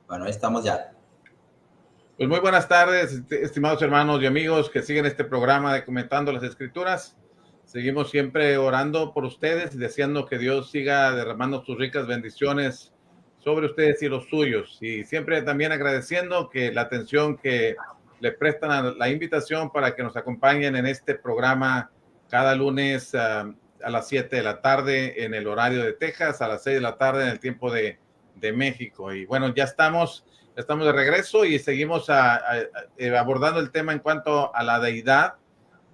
Bueno, ahí estamos ya. Pues muy buenas tardes, estimados hermanos y amigos que siguen este programa de Comentando las Escrituras. Seguimos siempre orando por ustedes y deseando que Dios siga derramando sus ricas bendiciones sobre ustedes y los suyos. Y siempre también agradeciendo que la atención que le prestan a la invitación para que nos acompañen en este programa cada lunes a las 7 de la tarde en el horario de Texas, a las 6 de la tarde en el tiempo de México. Y bueno, ya estamos de regreso y seguimos abordando el tema en cuanto a la deidad.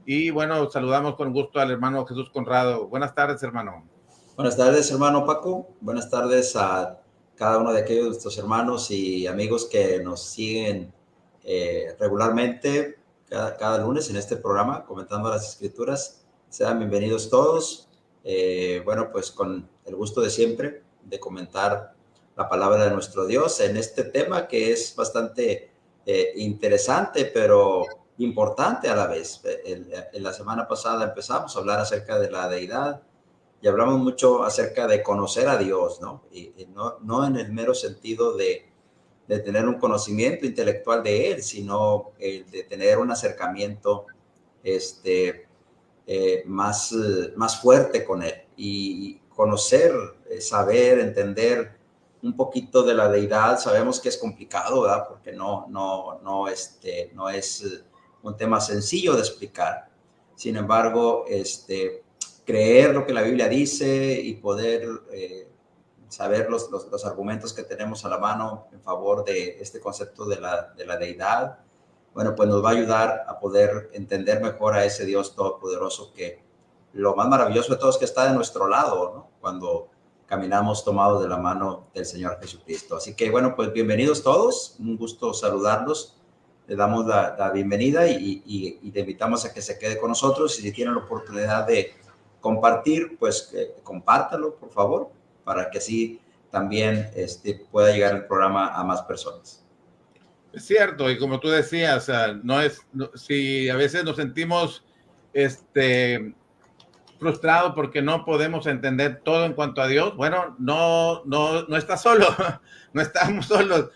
Y bueno, saludamos con gusto al hermano Jesús Conrado. Buenas tardes, hermano. Buenas tardes, hermano Paco. Buenas tardes a cada uno de aquellos de nuestros hermanos y amigos que nos siguen regularmente cada lunes en este programa, Comentando las Escrituras. Sean bienvenidos todos. Bueno, pues con el gusto de siempre de comentar la palabra de nuestro Dios en este tema que es bastante interesante, pero importante a la vez. En la semana pasada empezamos a hablar acerca de la deidad y hablamos mucho acerca de conocer a Dios, ¿no? Y no en el mero sentido de tener un conocimiento intelectual de Él, sino de tener un acercamiento más fuerte con Él y conocer, saber, entender un poquito de la deidad. Sabemos que es complicado, ¿verdad? Porque no es un tema sencillo de explicar. Sin embargo, creer lo que la Biblia dice y poder saber los argumentos que tenemos a la mano en favor de este concepto de la deidad, bueno, pues nos va a ayudar a poder entender mejor a ese Dios todopoderoso, que lo más maravilloso de todo es que está de nuestro lado, ¿no? Cuando caminamos tomados de la mano del Señor Jesucristo. Así que bueno, pues bienvenidos todos, un gusto saludarlos. Le damos la bienvenida y le invitamos a que se quede con nosotros, y si tienen la oportunidad de compartir, pues compártalo, por favor, para que así también pueda llegar el programa a más personas. Es cierto, y como tú decías, si a veces nos sentimos frustrados porque no podemos entender todo en cuanto a Dios, bueno, no está solo, no estamos solos.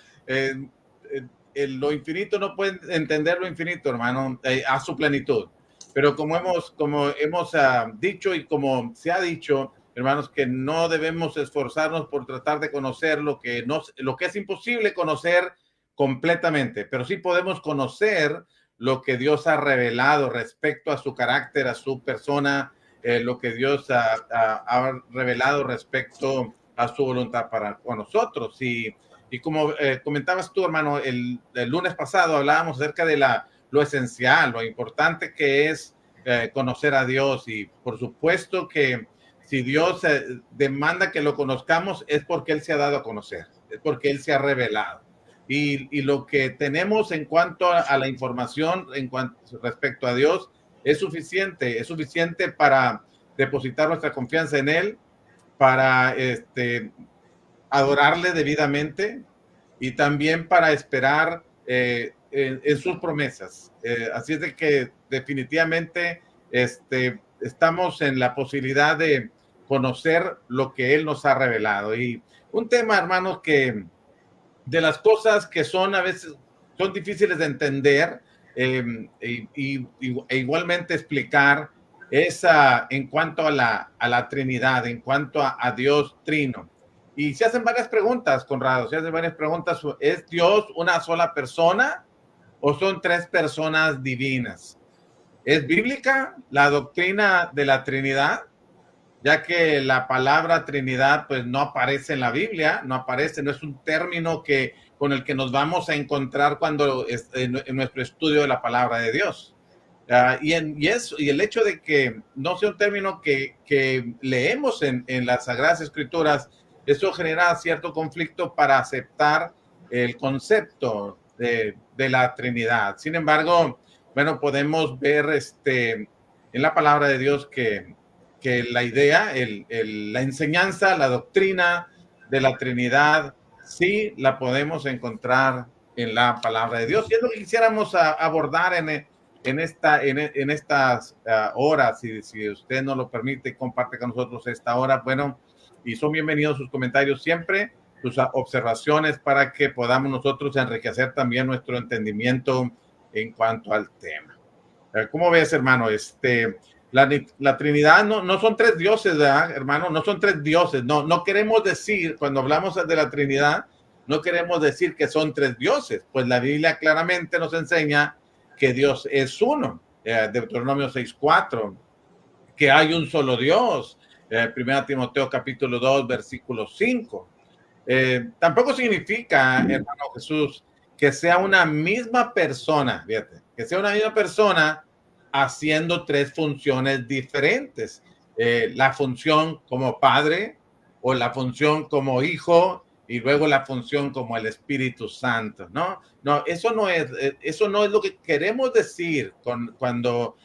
Lo infinito no puede entender lo infinito, hermano, a su plenitud. Pero como hemos dicho y como se ha dicho, hermanos, que no debemos esforzarnos por tratar de conocer lo que es imposible conocer completamente, pero sí podemos conocer lo que Dios ha revelado respecto a su carácter, a su persona, lo que Dios ha revelado respecto a su voluntad con nosotros. Y como comentabas tú, hermano, el lunes pasado hablábamos acerca de lo esencial, lo importante que es conocer a Dios. Y por supuesto que si Dios demanda que lo conozcamos, es porque Él se ha dado a conocer, es porque Él se ha revelado. Y lo que tenemos en cuanto a la información respecto a Dios es suficiente para depositar nuestra confianza en Él, para adorarle debidamente y también para esperar en sus promesas. Así es de que definitivamente estamos en la posibilidad de conocer lo que Él nos ha revelado. Y un tema, hermanos, que de las cosas que a veces son difíciles de entender e igualmente explicar es en cuanto a la Trinidad, en cuanto a Dios Trino. Y se hacen varias preguntas, Conrado, se hacen varias preguntas. ¿Es Dios una sola persona o son tres personas divinas? ¿Es bíblica la doctrina de la Trinidad? Ya que la palabra Trinidad pues no aparece en la Biblia, no es un término con el que nos vamos a encontrar cuando en nuestro estudio de la palabra de Dios. Y el hecho de que no sea un término que leemos en las Sagradas Escrituras, eso genera cierto conflicto para aceptar el concepto de la Trinidad. Sin embargo, bueno, podemos ver en la palabra de Dios que la idea, la enseñanza, la doctrina de la Trinidad, sí la podemos encontrar en la palabra de Dios. Y es lo que quisiéramos abordar en estas horas. Si usted nos lo permite, comparte con nosotros esta hora. Bueno, y son bienvenidos sus comentarios siempre. tus observaciones para que podamos nosotros enriquecer también nuestro entendimiento en cuanto al tema. ¿Cómo ves, hermano? La Trinidad no son tres dioses, ¿verdad, hermano? No son tres dioses. No queremos decir, cuando hablamos de la Trinidad, no queremos decir que son tres dioses, pues la Biblia claramente nos enseña que Dios es uno. Deuteronomio 6:4, que hay un solo Dios. 1 Timoteo capítulo 2, versículo 5. Tampoco significa, hermano Jesús, que sea una misma persona, fíjate, que sea una misma persona haciendo tres funciones diferentes. La función como padre, o la función como hijo, y luego la función como el Espíritu Santo, ¿no? No, eso no es lo que queremos decir cuando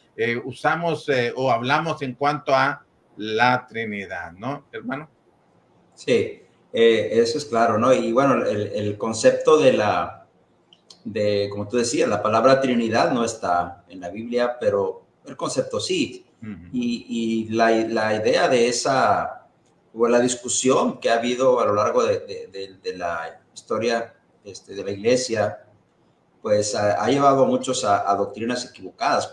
usamos o hablamos en cuanto a la Trinidad, ¿no, hermano? Sí, eso es claro, ¿no? Y bueno, el concepto como tú decías, la palabra Trinidad no está en la Biblia, pero el concepto sí. Uh-huh. Y la idea de o la discusión que ha habido a lo largo de la historia de la iglesia, pues ha llevado a muchos a doctrinas equivocadas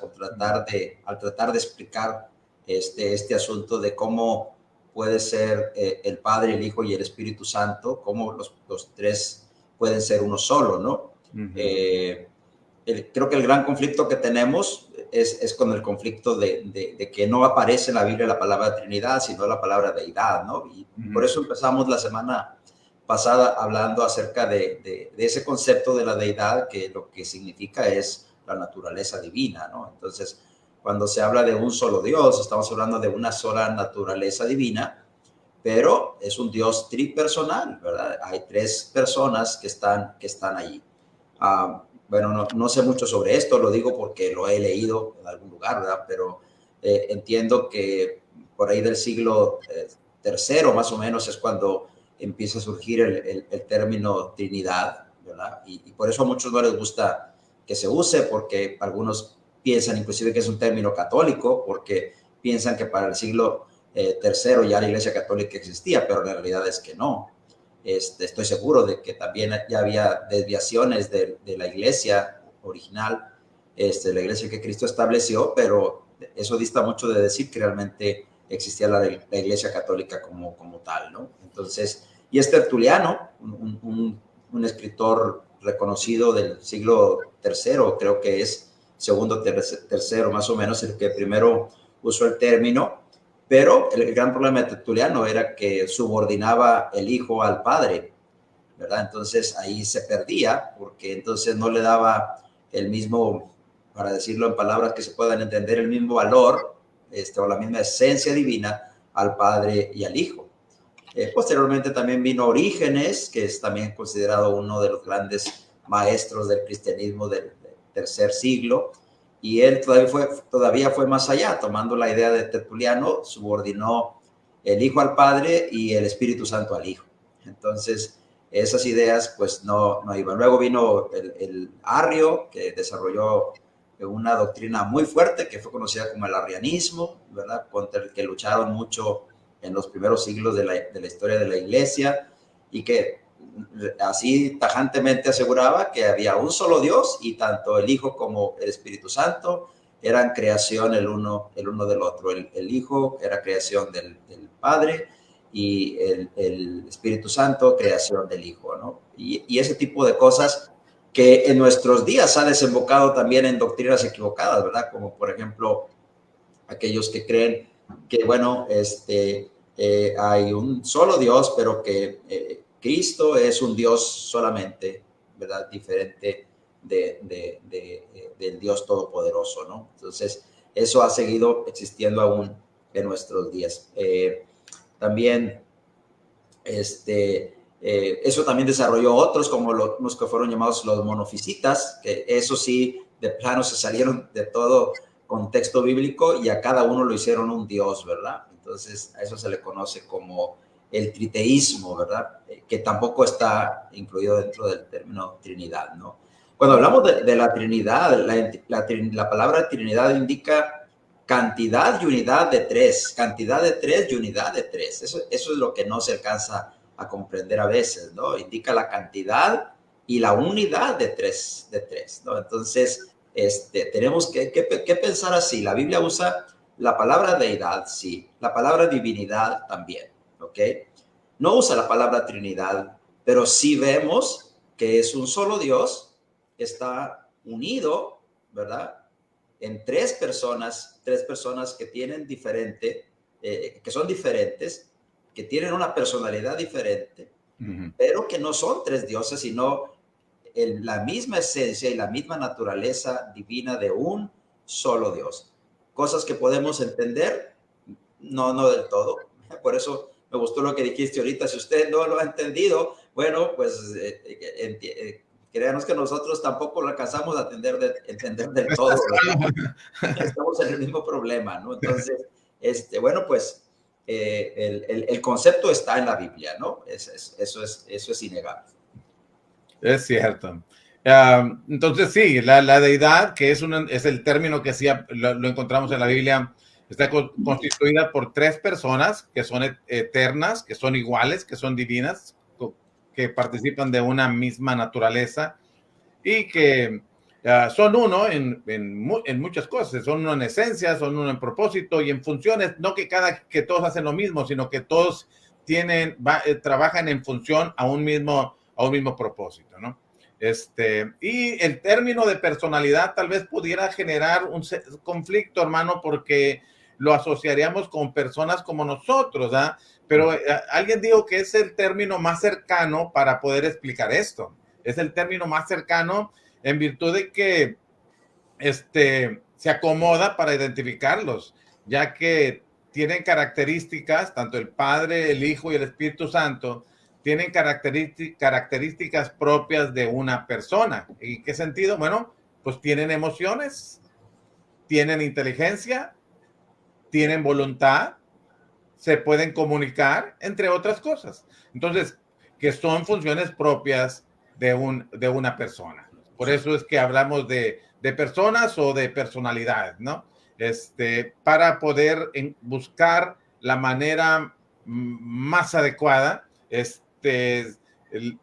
al tratar de explicar este asunto de cómo puede ser el Padre, el Hijo y el Espíritu Santo, cómo los tres pueden ser uno solo, ¿no? Uh-huh. Creo que el gran conflicto que tenemos es con el conflicto de que no aparece en la Biblia la palabra Trinidad, sino la palabra deidad, ¿no? Y uh-huh. Por eso empezamos la semana pasada hablando acerca de ese concepto de la deidad, que lo que significa es la naturaleza divina, ¿no? Entonces, cuando se habla de un solo Dios, estamos hablando de una sola naturaleza divina, pero es un Dios tripersonal, ¿verdad? Hay tres personas que están allí. Bueno, no sé mucho sobre esto, lo digo porque lo he leído en algún lugar, ¿verdad? Pero entiendo que por ahí del siglo tercero, más o menos, es cuando empieza a surgir el término Trinidad, ¿verdad? Y por eso a muchos no les gusta que se use, porque algunos piensan inclusive que es un término católico, porque piensan que para el siglo tercero ya la Iglesia Católica existía, pero la realidad es que no. Estoy seguro de que también ya había desviaciones de la iglesia original, la iglesia que Cristo estableció, pero eso dista mucho de decir que realmente existía la iglesia católica como tal, ¿no? Entonces, y es Tertuliano, un escritor reconocido del siglo tercero, creo que es segundo, tercero, más o menos, el que primero usó el término. Pero el gran problema de Tertuliano era que subordinaba el hijo al padre, ¿verdad? Entonces ahí se perdía, porque entonces no le daba el mismo, para decirlo en palabras que se puedan entender, el mismo valor o la misma esencia divina al padre y al hijo. Posteriormente también vino Orígenes, que es también considerado uno de los grandes maestros del cristianismo del tercer siglo, y él todavía fue más allá, tomando la idea de Tertuliano, subordinó el Hijo al Padre y el Espíritu Santo al Hijo. Entonces, esas ideas pues no iban. Luego vino el Arrio, que desarrolló una doctrina muy fuerte, que fue conocida como el arrianismo, ¿verdad? Contra el que lucharon mucho en los primeros siglos de la historia de la Iglesia, y que así tajantemente aseguraba que había un solo Dios y tanto el Hijo como el Espíritu Santo eran creación el uno del otro. El Hijo era creación del Padre y el Espíritu Santo creación del Hijo, ¿no? Y ese tipo de cosas que en nuestros días ha desembocado también en doctrinas equivocadas, ¿verdad? Como por ejemplo aquellos que creen que, bueno, hay un solo Dios, pero que Cristo es un Dios solamente, ¿verdad? Diferente del Dios Todopoderoso, ¿no? Entonces, eso ha seguido existiendo aún en nuestros días. También, eso también desarrolló otros, como los que fueron llamados los monofisitas, que eso sí, de plano se salieron de todo contexto bíblico y a cada uno lo hicieron un Dios, ¿verdad? Entonces, a eso se le conoce como el triteísmo, ¿verdad? Que tampoco está incluido dentro del término Trinidad, ¿no? Cuando hablamos de la Trinidad, la palabra Trinidad indica cantidad y unidad de tres, cantidad de tres y unidad de tres. Eso es lo que no se alcanza a comprender a veces, ¿no? Indica la cantidad y la unidad de tres, ¿no? Entonces, tenemos que pensar así. La Biblia usa la palabra deidad, sí, la palabra divinidad también, ¿ok? No usa la palabra Trinidad, pero sí vemos que es un solo Dios que está unido, ¿verdad? En tres personas que tienen que son diferentes, que tienen una personalidad diferente, pero que no son tres dioses, sino la misma esencia y la misma naturaleza divina de un solo Dios. Cosas que podemos entender, no del todo. Por eso me gustó lo que dijiste ahorita. Si usted no lo ha entendido, bueno, pues créanos que nosotros tampoco lo alcanzamos a entender del todo, ¿verdad? Estamos en el mismo problema, ¿no? Entonces, bueno, pues el concepto está en la Biblia, ¿no? Eso es innegable. Es cierto. Entonces, sí, la deidad, que es el término que sí lo encontramos en la Biblia, está constituida por tres personas que son eternas, que son iguales, que son divinas, que participan de una misma naturaleza y que son uno en muchas cosas, son uno en esencia, son uno en propósito y en funciones, no que todos hacen lo mismo, sino que todos trabajan en función a un mismo propósito, ¿no? Y el término de personalidad tal vez pudiera generar un conflicto, hermano, porque lo asociaríamos con personas como nosotros, ¿ah? Pero alguien dijo que es el término más cercano para poder explicar esto. Es el término más cercano en virtud de que se acomoda para identificarlos, ya que tienen características, tanto el Padre, el Hijo y el Espíritu Santo, tienen características propias de una persona. ¿En qué sentido? Bueno, pues tienen emociones, tienen inteligencia, tienen voluntad, se pueden comunicar, entre otras cosas. Entonces, que son funciones propias de una persona. Por eso es que hablamos de personas o de personalidades, ¿no? Para poder buscar la manera más adecuada,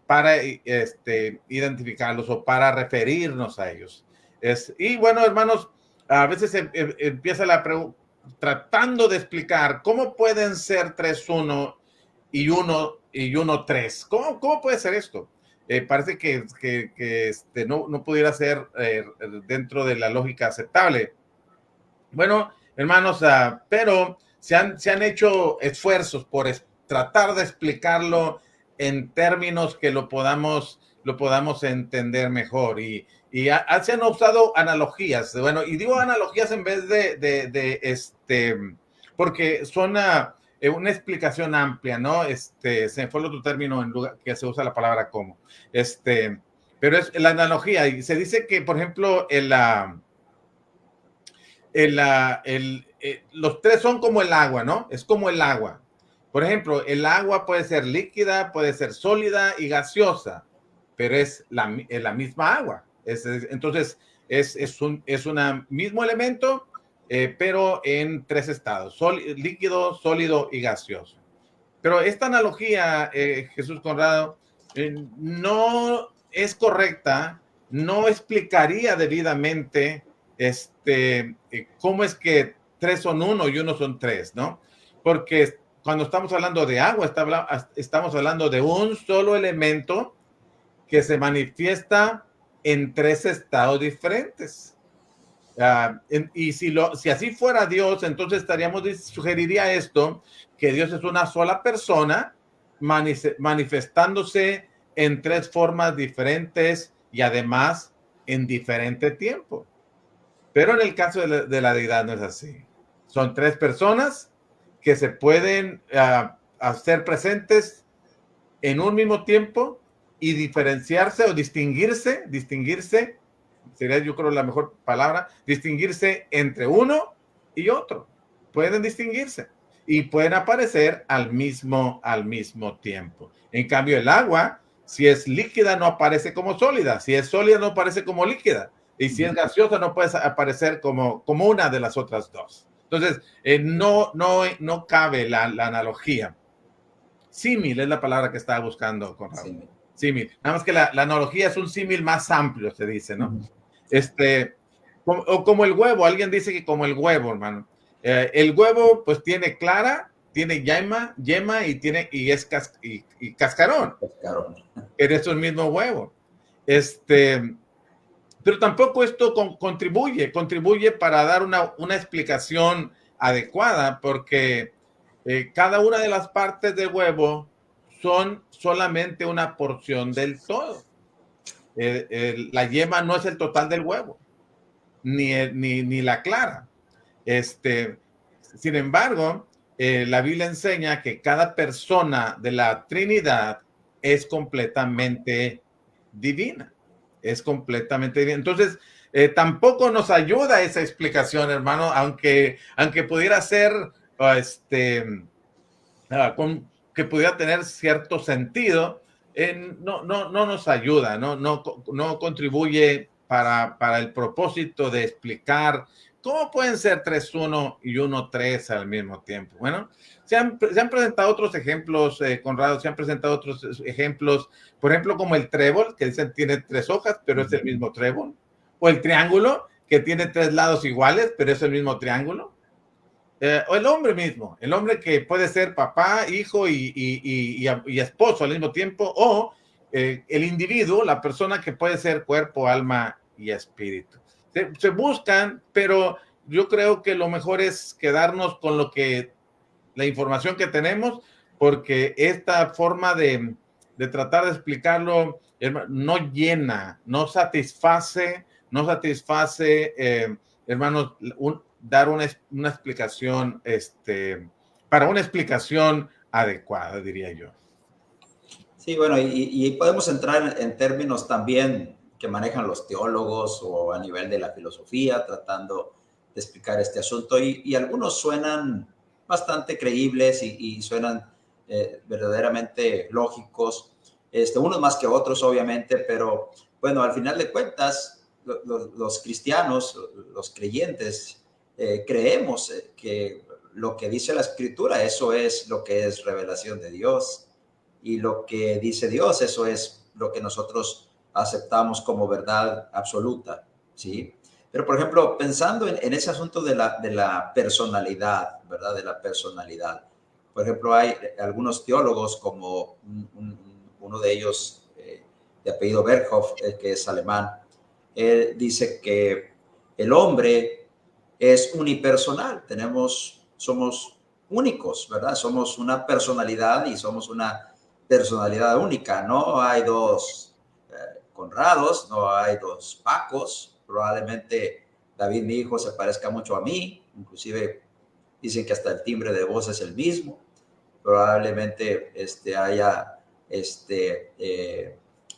para identificarlos o para referirnos a ellos. Y bueno, hermanos, a veces empieza la pregunta, tratando de explicar cómo pueden ser 3-1 y 1-3. ¿Cómo puede ser esto? Parece que no pudiera ser dentro de la lógica aceptable. Bueno, hermanos, pero se han hecho esfuerzos por tratar de explicarlo en términos que lo podamos entender mejor. Y se han usado analogías. Bueno, y digo analogías en vez porque son una explicación amplia, ¿no? Se me fue el otro término en lugar que se usa la palabra como. Pero es la analogía. Y se dice que, por ejemplo, los tres son como el agua, ¿no? Es como el agua. Por ejemplo, el agua puede ser líquida, puede ser sólida y gaseosa, pero es la misma agua. Entonces, es un mismo elemento, pero en tres estados, líquido, sólido y gaseoso. Pero esta analogía, Jesús Conrado, no es correcta, no explicaría debidamente cómo es que 3 son 1 y 1 son 3, ¿no? Porque cuando estamos hablando de agua, estamos hablando de un solo elemento que se manifiesta en 3 estados diferentes. Y si así fuera Dios, entonces sugeriría esto, que Dios es una sola persona manifestándose en 3 formas diferentes y además en diferente tiempo. Pero en el caso de la deidad no es así. Son 3 personas que se pueden hacer presentes en un mismo tiempo y diferenciarse o distinguirse, sería yo creo la mejor palabra, distinguirse entre uno y otro. Pueden distinguirse y pueden aparecer al mismo tiempo. En cambio, el agua, si es líquida, no aparece como sólida. Si es sólida, no aparece como líquida. Y si es gaseosa, no puede aparecer como una de las otras dos. Entonces, no cabe la analogía. Símil es la palabra que estaba buscando, Conrado. Sí. Símil. Nada más que la analogía es un símil más amplio, se dice, ¿no? Ujú. O como el huevo, alguien dice que como el huevo, hermano. El huevo, pues tiene clara, tiene yema y cascarón. Pescaron. Pero es el mismo huevo. Pero tampoco esto contribuye para dar una explicación adecuada, porque cada una de las partes del huevo son solamente una porción del todo. La yema no es el total del huevo, ni la clara. Sin embargo, la Biblia enseña que cada persona de la Trinidad es completamente divina. Es completamente divina. Entonces, tampoco nos ayuda esa explicación, hermano, aunque pudiera ser, que pudiera tener cierto sentido, no nos ayuda, no contribuye para el propósito de explicar cómo pueden ser 3-1 y 1-3 al mismo tiempo. Bueno, se han presentado otros ejemplos, Conrado, se han presentado otros ejemplos, por ejemplo, como el trébol, que dicen tiene 3 hojas, pero es el mismo trébol, o el triángulo, que tiene 3 lados iguales, pero es el mismo triángulo. O el hombre mismo, el hombre que puede ser papá, hijo y esposo al mismo tiempo, o el individuo, la persona que puede ser cuerpo, alma y espíritu. Se buscan, pero yo creo que lo mejor es quedarnos con la información que tenemos, porque esta forma de tratar de explicarlo no llena, no satisface, hermanos, dar una explicación, para una explicación adecuada, diría yo. Sí, bueno, y podemos entrar en términos también que manejan los teólogos o a nivel de la filosofía, tratando de explicar este asunto. Y algunos suenan bastante creíbles y suenan verdaderamente lógicos, unos más que otros, obviamente, pero bueno, al final de cuentas, los cristianos, los creyentes, creemos que lo que dice la Escritura, eso es lo que es revelación de Dios. Y lo que dice Dios, eso es lo que nosotros aceptamos como verdad absoluta, ¿sí? Pero, por ejemplo, pensando en ese asunto de la personalidad, ¿verdad? De la personalidad. Por ejemplo, hay algunos teólogos, como uno de ellos, de apellido Berghoff, que es alemán, él dice que el hombre es unipersonal, somos únicos, ¿verdad? Somos una personalidad y somos una personalidad única, no hay dos Conrados, no hay dos Pacos, probablemente David, mi hijo, se parezca mucho a mí, inclusive dicen que hasta el timbre de voz es el mismo, probablemente haya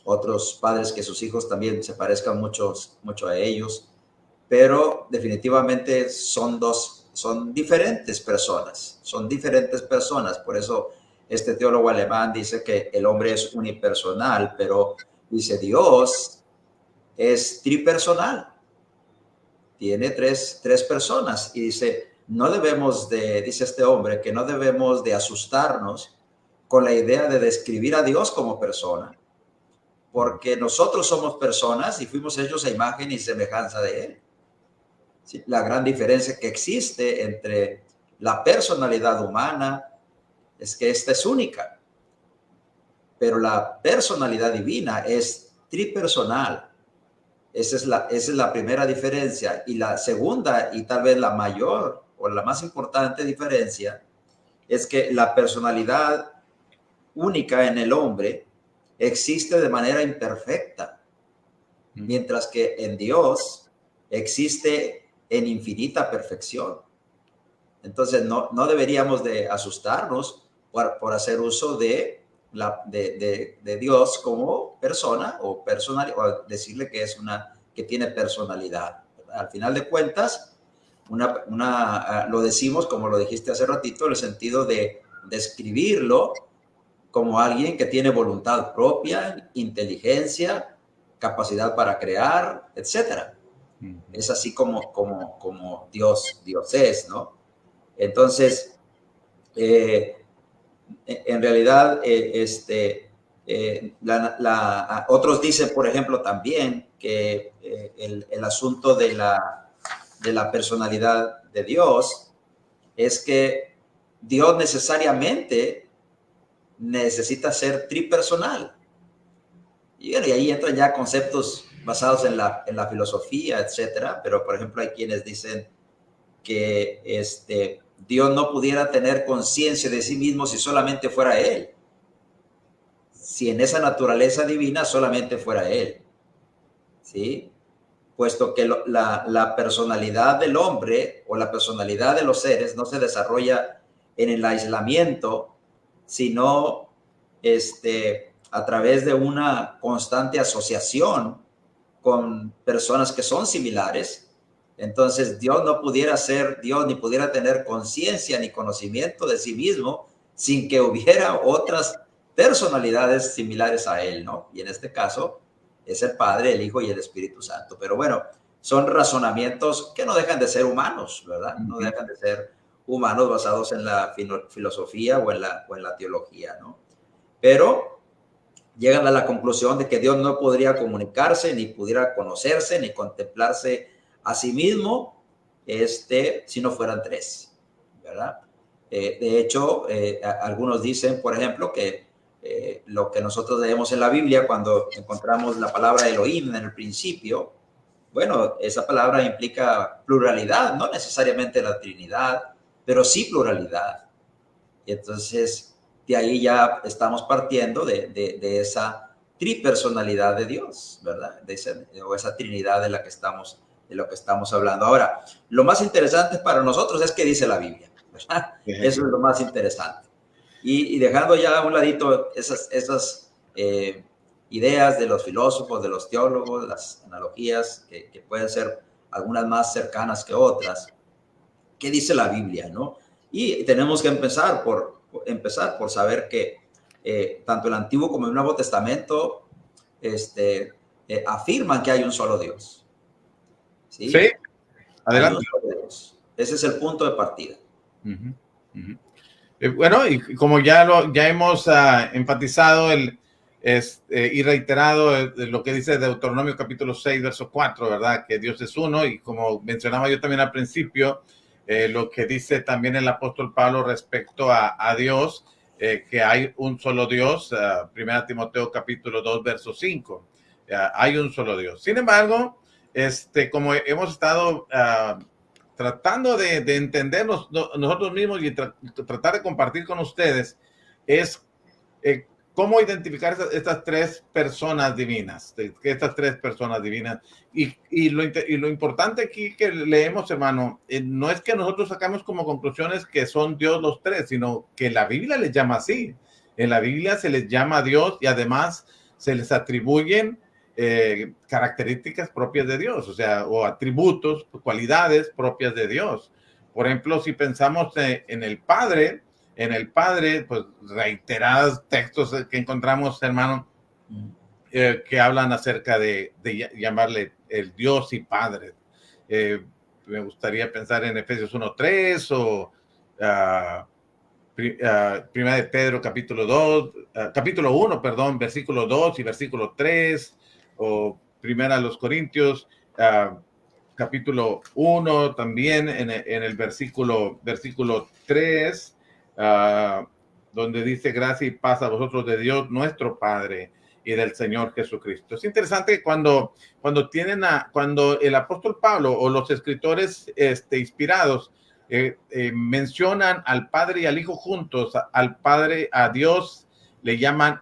otros padres que sus hijos también se parezcan mucho a ellos, pero definitivamente son diferentes personas, por eso este teólogo alemán dice que el hombre es unipersonal, pero dice Dios es tripersonal, tiene tres personas, y dice, dice este hombre, que no debemos de asustarnos con la idea de describir a Dios como persona, porque nosotros somos personas y fuimos hechos a imagen y semejanza de Él. ¿Sí? La gran diferencia que existe entre la personalidad humana es que esta es única, pero la personalidad divina es tripersonal. Esa es la primera diferencia. Y la segunda, y tal vez la mayor o la más importante diferencia, es que la personalidad única en el hombre existe de manera imperfecta, mientras que en Dios existe en infinita perfección. Entonces no deberíamos de asustarnos por hacer uso de Dios como persona o personal, o decirle que tiene personalidad. Al final de cuentas, lo decimos, como lo dijiste hace ratito, en el sentido de describirlo como alguien que tiene voluntad propia, inteligencia, capacidad para crear, etcétera. Es así como Dios es, ¿no? Entonces, en realidad, otros dicen, por ejemplo, también que el asunto de la personalidad de Dios es que Dios necesariamente necesita ser tripersonal. Y bueno, y ahí entran ya conceptos basados en la filosofía, etcétera. Pero, por ejemplo, hay quienes dicen que Dios no pudiera tener conciencia de sí mismo si solamente fuera Él. Si en esa naturaleza divina solamente fuera Él. ¿Sí? Puesto que la personalidad del hombre o la personalidad de los seres no se desarrolla en el aislamiento, sino a través de una constante asociación con personas que son similares. Entonces Dios no pudiera ser Dios ni pudiera tener conciencia ni conocimiento de sí mismo sin que hubiera otras personalidades similares a Él, ¿no? Y en este caso es el Padre, el Hijo y el Espíritu Santo. Pero bueno, son razonamientos que no dejan de ser humanos, ¿verdad? No dejan de ser humanos basados en la filosofía o en la teología, ¿no? Pero llegan a la conclusión de que Dios no podría comunicarse, ni pudiera conocerse, ni contemplarse a sí mismo, si no fueran tres, ¿verdad? De hecho, algunos dicen, por ejemplo, que lo que nosotros leemos en la Biblia cuando encontramos la palabra Elohim en el principio, bueno, esa palabra implica pluralidad, no necesariamente la Trinidad, pero sí pluralidad. Y entonces, de ahí ya estamos partiendo de esa tripersonalidad de Dios, ¿verdad? O esa Trinidad de lo que estamos hablando. Ahora, lo más interesante para nosotros es qué dice la Biblia, ¿verdad? Eso es lo más interesante. Y dejando ya a un ladito esas ideas de los filósofos, de los teólogos, las analogías que pueden ser algunas más cercanas que otras, ¿qué dice la Biblia, no? Y tenemos que empezar por saber que tanto el Antiguo como el Nuevo Testamento afirman que hay un solo Dios. ¿Sí? Sí, adelante. Hay un solo Dios. Ese es el punto de partida. Bueno, y como ya hemos enfatizado y reiterado lo que dice Deuteronomio capítulo 6, verso 4, ¿verdad? Que Dios es uno, y como mencionaba yo también al principio, lo que dice también el apóstol Pablo respecto a Dios, que hay un solo Dios, 1 Timoteo capítulo 2, verso 5, hay un solo Dios. Sin embargo, como hemos estado tratando de entendernos nosotros mismos y tratar de compartir con ustedes, es cómo identificar estas tres personas divinas, y lo importante aquí que leemos, hermano, no es que nosotros sacamos como conclusiones que son Dios los tres, sino que la Biblia les llama así. En la Biblia se les llama a Dios y además se les atribuyen características propias de Dios, o atributos, cualidades propias de Dios. Por ejemplo, si pensamos en el Padre, pues reiterados textos que encontramos, hermano, que hablan acerca de llamarle el Dios y Padre. Me gustaría pensar en Efesios 1:3 o Primera de Pedro capítulo 1, perdón, versículo 2 y versículo 3, o Primera a los Corintios, capítulo 1, también en el versículo 3, donde dice gracia y paz a vosotros de Dios nuestro Padre y del Señor Jesucristo. Es interesante cuando el apóstol Pablo o los escritores inspirados mencionan al Padre y al Hijo juntos. Al Padre, a Dios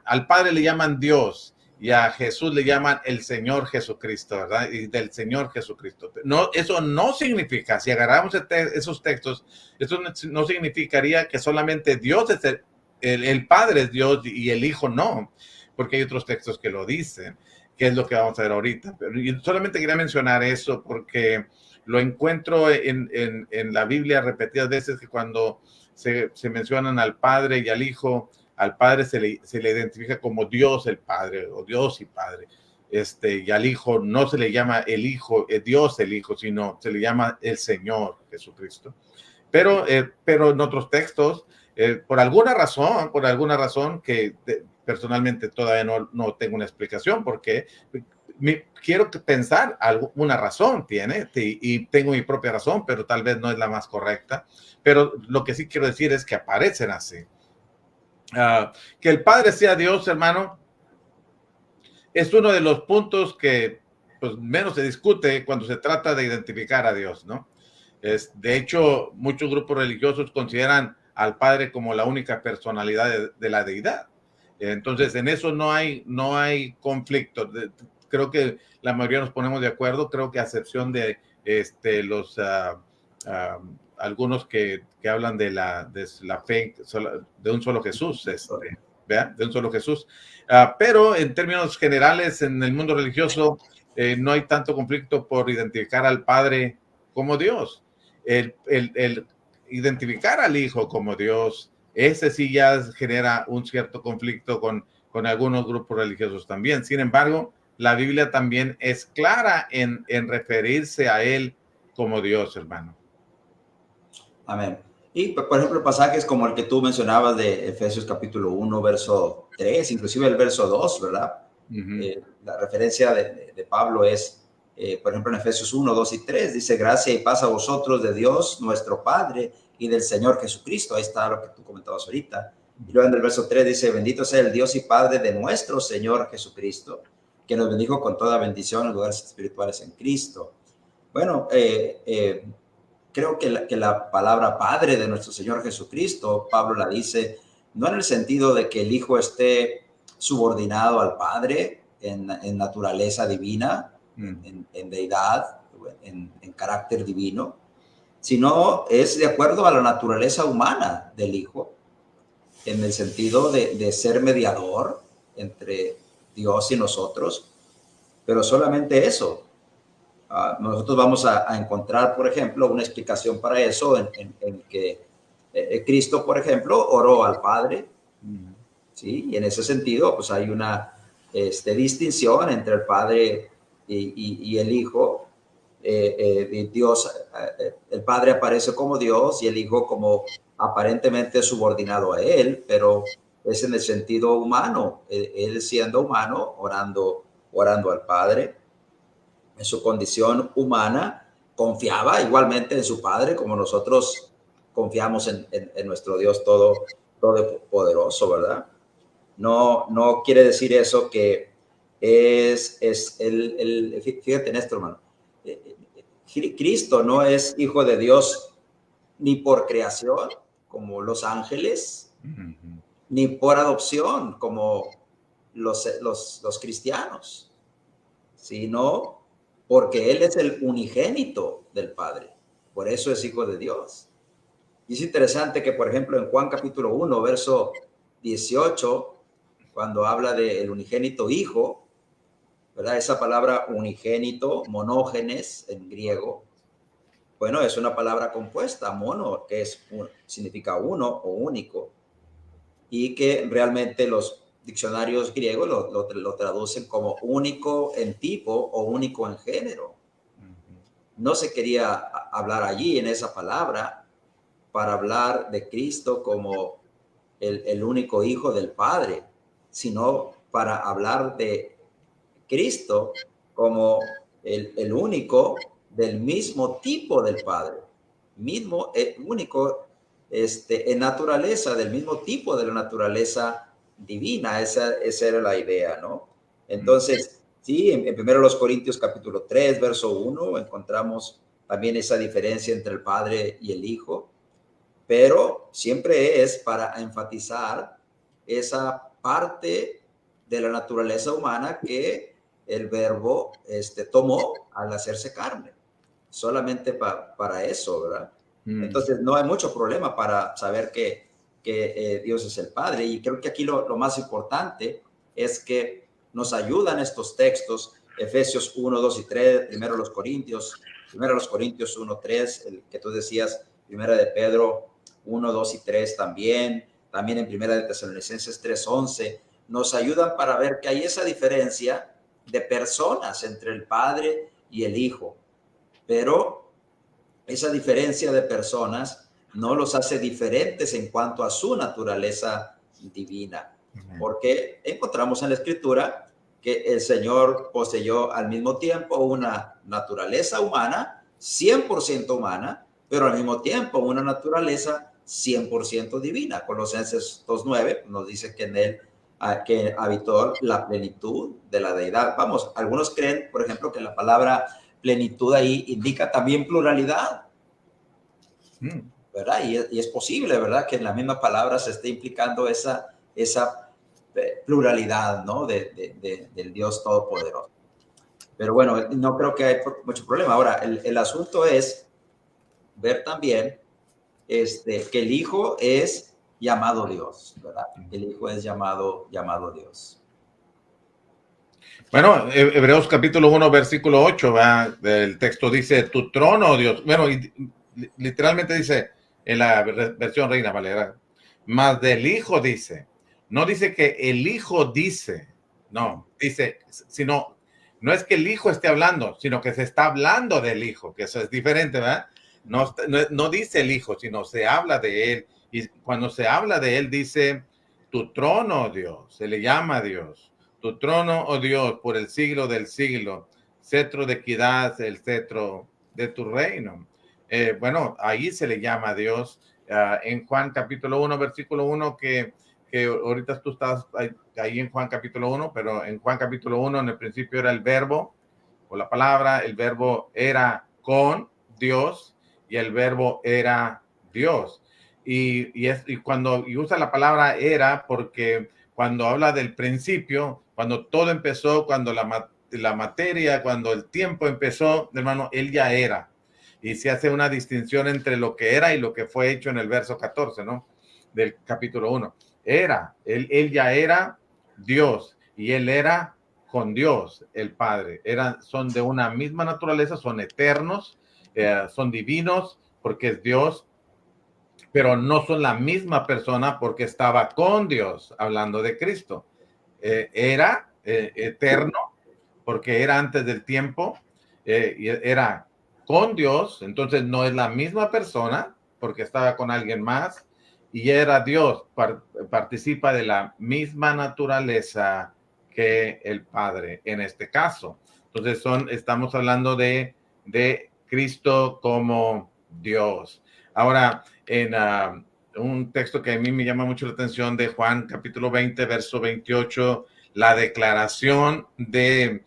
al Padre le llaman Dios, y a Jesús le llaman el Señor Jesucristo, ¿verdad? Y del Señor Jesucristo. No, eso no significa, si agarramos esos textos, eso no significaría que solamente Dios es el Padre es Dios y el Hijo no, porque hay otros textos que lo dicen, que es lo que vamos a ver ahorita. Pero solamente quería mencionar eso porque lo encuentro en la Biblia repetidas veces, que cuando se mencionan al Padre y al Hijo, al Padre se le identifica como Dios el Padre, o Dios y Padre. Y al Hijo no se le llama el Hijo, Dios el Hijo, sino se le llama el Señor Jesucristo. Pero en otros textos por alguna razón que personalmente todavía no tengo una explicación, porque quiero pensar alguna razón tiene, y tengo mi propia razón, pero tal vez no es la más correcta. Pero lo que sí quiero decir es que aparecen así. Que el Padre sea Dios, hermano, es uno de los puntos que pues, menos se discute cuando se trata de identificar a Dios, ¿no? De hecho, muchos grupos religiosos consideran al Padre como la única personalidad de la deidad. Entonces, en eso no hay conflicto. Creo que la mayoría nos ponemos de acuerdo, creo que a excepción de los algunos que hablan de la fe de un solo Jesús, ¿verdad? De un solo Jesús. Pero en términos generales, en el mundo religioso, no hay tanto conflicto por identificar al Padre como Dios. El identificar al Hijo como Dios, ese sí ya genera un cierto conflicto con algunos grupos religiosos también. Sin embargo, la Biblia también es clara en referirse a Él como Dios, hermano. Amén. Y, por ejemplo, pasajes como el que tú mencionabas de Efesios capítulo 1, verso 3, inclusive el verso 2, ¿verdad? La referencia de Pablo es, por ejemplo, en Efesios 1, 2 y 3, dice, gracia y paz a vosotros de Dios, nuestro Padre, y del Señor Jesucristo. Ahí está lo que tú comentabas ahorita. Y luego en el verso 3 dice, bendito sea el Dios y Padre de nuestro Señor Jesucristo, que nos bendijo con toda bendición en lugares espirituales en Cristo. Bueno, creo que la palabra Padre de nuestro Señor Jesucristo, Pablo la dice, no en el sentido de que el Hijo esté subordinado al Padre en naturaleza divina, en deidad, en carácter divino, sino es de acuerdo a la naturaleza humana del Hijo, en el sentido de ser mediador entre Dios y nosotros, pero solamente eso. Nosotros vamos a encontrar, por ejemplo, una explicación para eso en que Cristo, por ejemplo, oró al Padre, ¿sí? Y en ese sentido, pues hay una distinción entre el Padre y el Hijo. Dios, el Padre aparece como Dios y el Hijo como aparentemente subordinado a Él, pero es en el sentido humano, Él siendo humano, orando al Padre. En su condición humana, confiaba igualmente en su Padre, como nosotros confiamos en nuestro Dios todopoderoso, ¿verdad? No quiere decir eso que fíjate en esto, hermano. Cristo no es hijo de Dios ni por creación, como los ángeles, ni por adopción, como los cristianos, sino porque Él es el unigénito del Padre. Por eso es hijo de Dios. Y es interesante que, por ejemplo, en Juan capítulo 1, verso 18, cuando habla del unigénito hijo, ¿verdad? Esa palabra unigénito, monógenes en griego, bueno, es una palabra compuesta, mono, que significa uno o único, y que realmente los diccionarios griegos lo traducen como único en tipo o único en género. No se quería hablar allí en esa palabra para hablar de Cristo como el único hijo del Padre, sino para hablar de Cristo como el único del mismo tipo del Padre, mismo, único en naturaleza, del mismo tipo de la naturaleza divina. Esa era la idea, ¿no? Entonces, sí, en 1 Corintios capítulo 3, verso 1, encontramos también esa diferencia entre el Padre y el Hijo, pero siempre es para enfatizar esa parte de la naturaleza humana que el Verbo tomó al hacerse carne, solamente para eso, ¿verdad? Entonces no hay mucho problema para saber que Dios es el Padre, y creo que aquí lo más importante es que nos ayudan estos textos, Efesios 1, 2 y 3, primero los Corintios 1, 3, el que tú decías, primera de Pedro 1, 2 y 3 también en primera de Tesalonicenses 3, 11, nos ayudan para ver que hay esa diferencia de personas entre el Padre y el Hijo, pero esa diferencia de personas no los hace diferentes en cuanto a su naturaleza divina. Porque encontramos en la Escritura que el Señor poseyó al mismo tiempo una naturaleza humana, 100% humana, pero al mismo tiempo una naturaleza 100% divina. Colosenses 2:9 nos dice que en él que habitó la plenitud de la deidad. Vamos, algunos creen, por ejemplo, que la palabra plenitud ahí indica también pluralidad, ¿verdad? Y es posible, ¿verdad? Que en la misma palabra se esté implicando esa pluralidad, ¿no? Del Dios Todopoderoso. Pero bueno, no creo que hay mucho problema. Ahora, el asunto es ver también que el Hijo es llamado Dios, ¿verdad? El Hijo es llamado Dios. Bueno, Hebreos capítulo 1, versículo 8, ¿verdad? El texto dice, tu trono, Dios. Bueno, y literalmente dice en la versión Reina Valera, más del Hijo dice. No dice que el Hijo dice, no, dice, sino, no es que el Hijo esté hablando, sino que se está hablando del Hijo, que eso es diferente, ¿verdad? No dice el Hijo, sino se habla de Él. Y cuando se habla de Él, dice, tu trono, Dios, se le llama Dios. Tu trono, oh Dios, por el siglo del siglo, cetro de equidad, el cetro de tu reino. Bueno, ahí se le llama a Dios. En Juan capítulo 1, versículo 1, que ahorita tú estás ahí en Juan capítulo 1, pero en Juan capítulo 1, en el principio era el verbo, o la palabra, el verbo era con Dios, y el verbo era Dios. Y cuando usa la palabra era, porque cuando habla del principio, cuando todo empezó, cuando la materia, cuando el tiempo empezó, hermano, él ya era. Y se hace una distinción entre lo que era y lo que fue hecho en el verso 14, ¿no? Del capítulo 1. Él ya era Dios y él era con Dios, el Padre. Son de una misma naturaleza, son eternos, son divinos porque es Dios, pero no son la misma persona porque estaba con Dios, hablando de Cristo. Era eterno porque era antes del tiempo, y era con Dios, entonces no es la misma persona porque estaba con alguien más, y era Dios, participa de la misma naturaleza que el Padre en este caso. Entonces estamos hablando de Cristo como Dios. Ahora, en un texto que a mí me llama mucho la atención de Juan capítulo 20, verso 28, la declaración de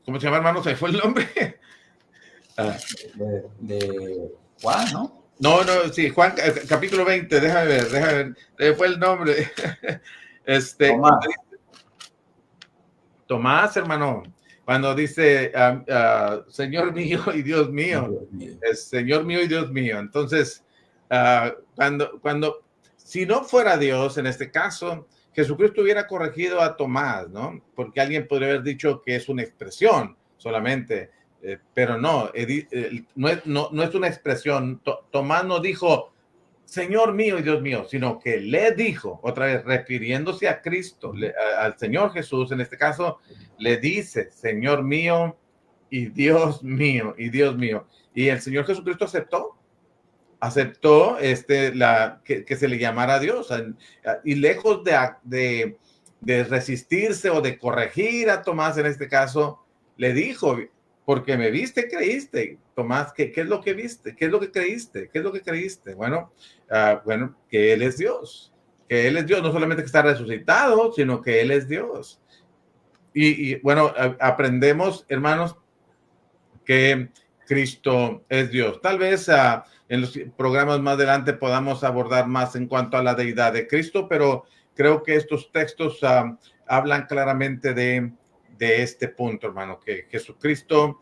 ¿cómo se llama, hermano? ¿Se fue el nombre? De Juan, ¿no? No, sí, Juan, capítulo 20, déjame ver, fue el nombre. Tomás, hermano, cuando dice, Señor mío y Dios mío, es Señor mío y Dios mío. Entonces, si no fuera Dios, en este caso, Jesucristo hubiera corregido a Tomás, ¿no? Porque alguien podría haber dicho que es una expresión solamente, pero no, no es una expresión. Tomás no dijo, Señor mío y Dios mío, sino que le dijo, otra vez refiriéndose a Cristo, al Señor Jesús, en este caso, le dice, Señor mío y Dios mío, y Dios mío. Y el Señor Jesucristo aceptó que se le llamara Dios, y lejos de resistirse o de corregir a Tomás en este caso, le dijo, porque me viste, creíste. Tomás, ¿qué es lo que viste? ¿Qué es lo que creíste? ¿Qué es lo que creíste? Bueno, que Él es Dios. Que Él es Dios, no solamente que está resucitado, sino que Él es Dios. Y bueno, aprendemos, hermanos, que Cristo es Dios. Tal vez en los programas más adelante podamos abordar más en cuanto a la deidad de Cristo, pero creo que estos textos hablan claramente de este punto, hermano, que Jesucristo,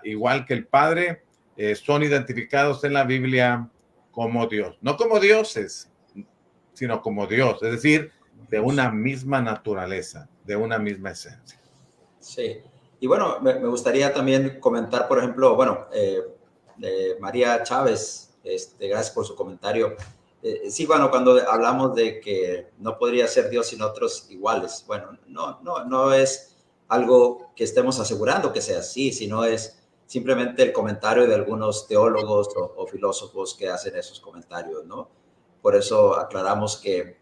igual que el Padre, son identificados en la Biblia como Dios. No como dioses, sino como Dios, es decir, de una misma naturaleza, de una misma esencia. Sí. Y bueno, me gustaría también comentar, por ejemplo, bueno, María Chávez, gracias por su comentario. Sí, bueno, cuando hablamos de que no podría ser Dios sin otros iguales, bueno, no es algo que estemos asegurando que sea así, sino es simplemente el comentario de algunos teólogos o filósofos que hacen esos comentarios, ¿no? Por eso aclaramos que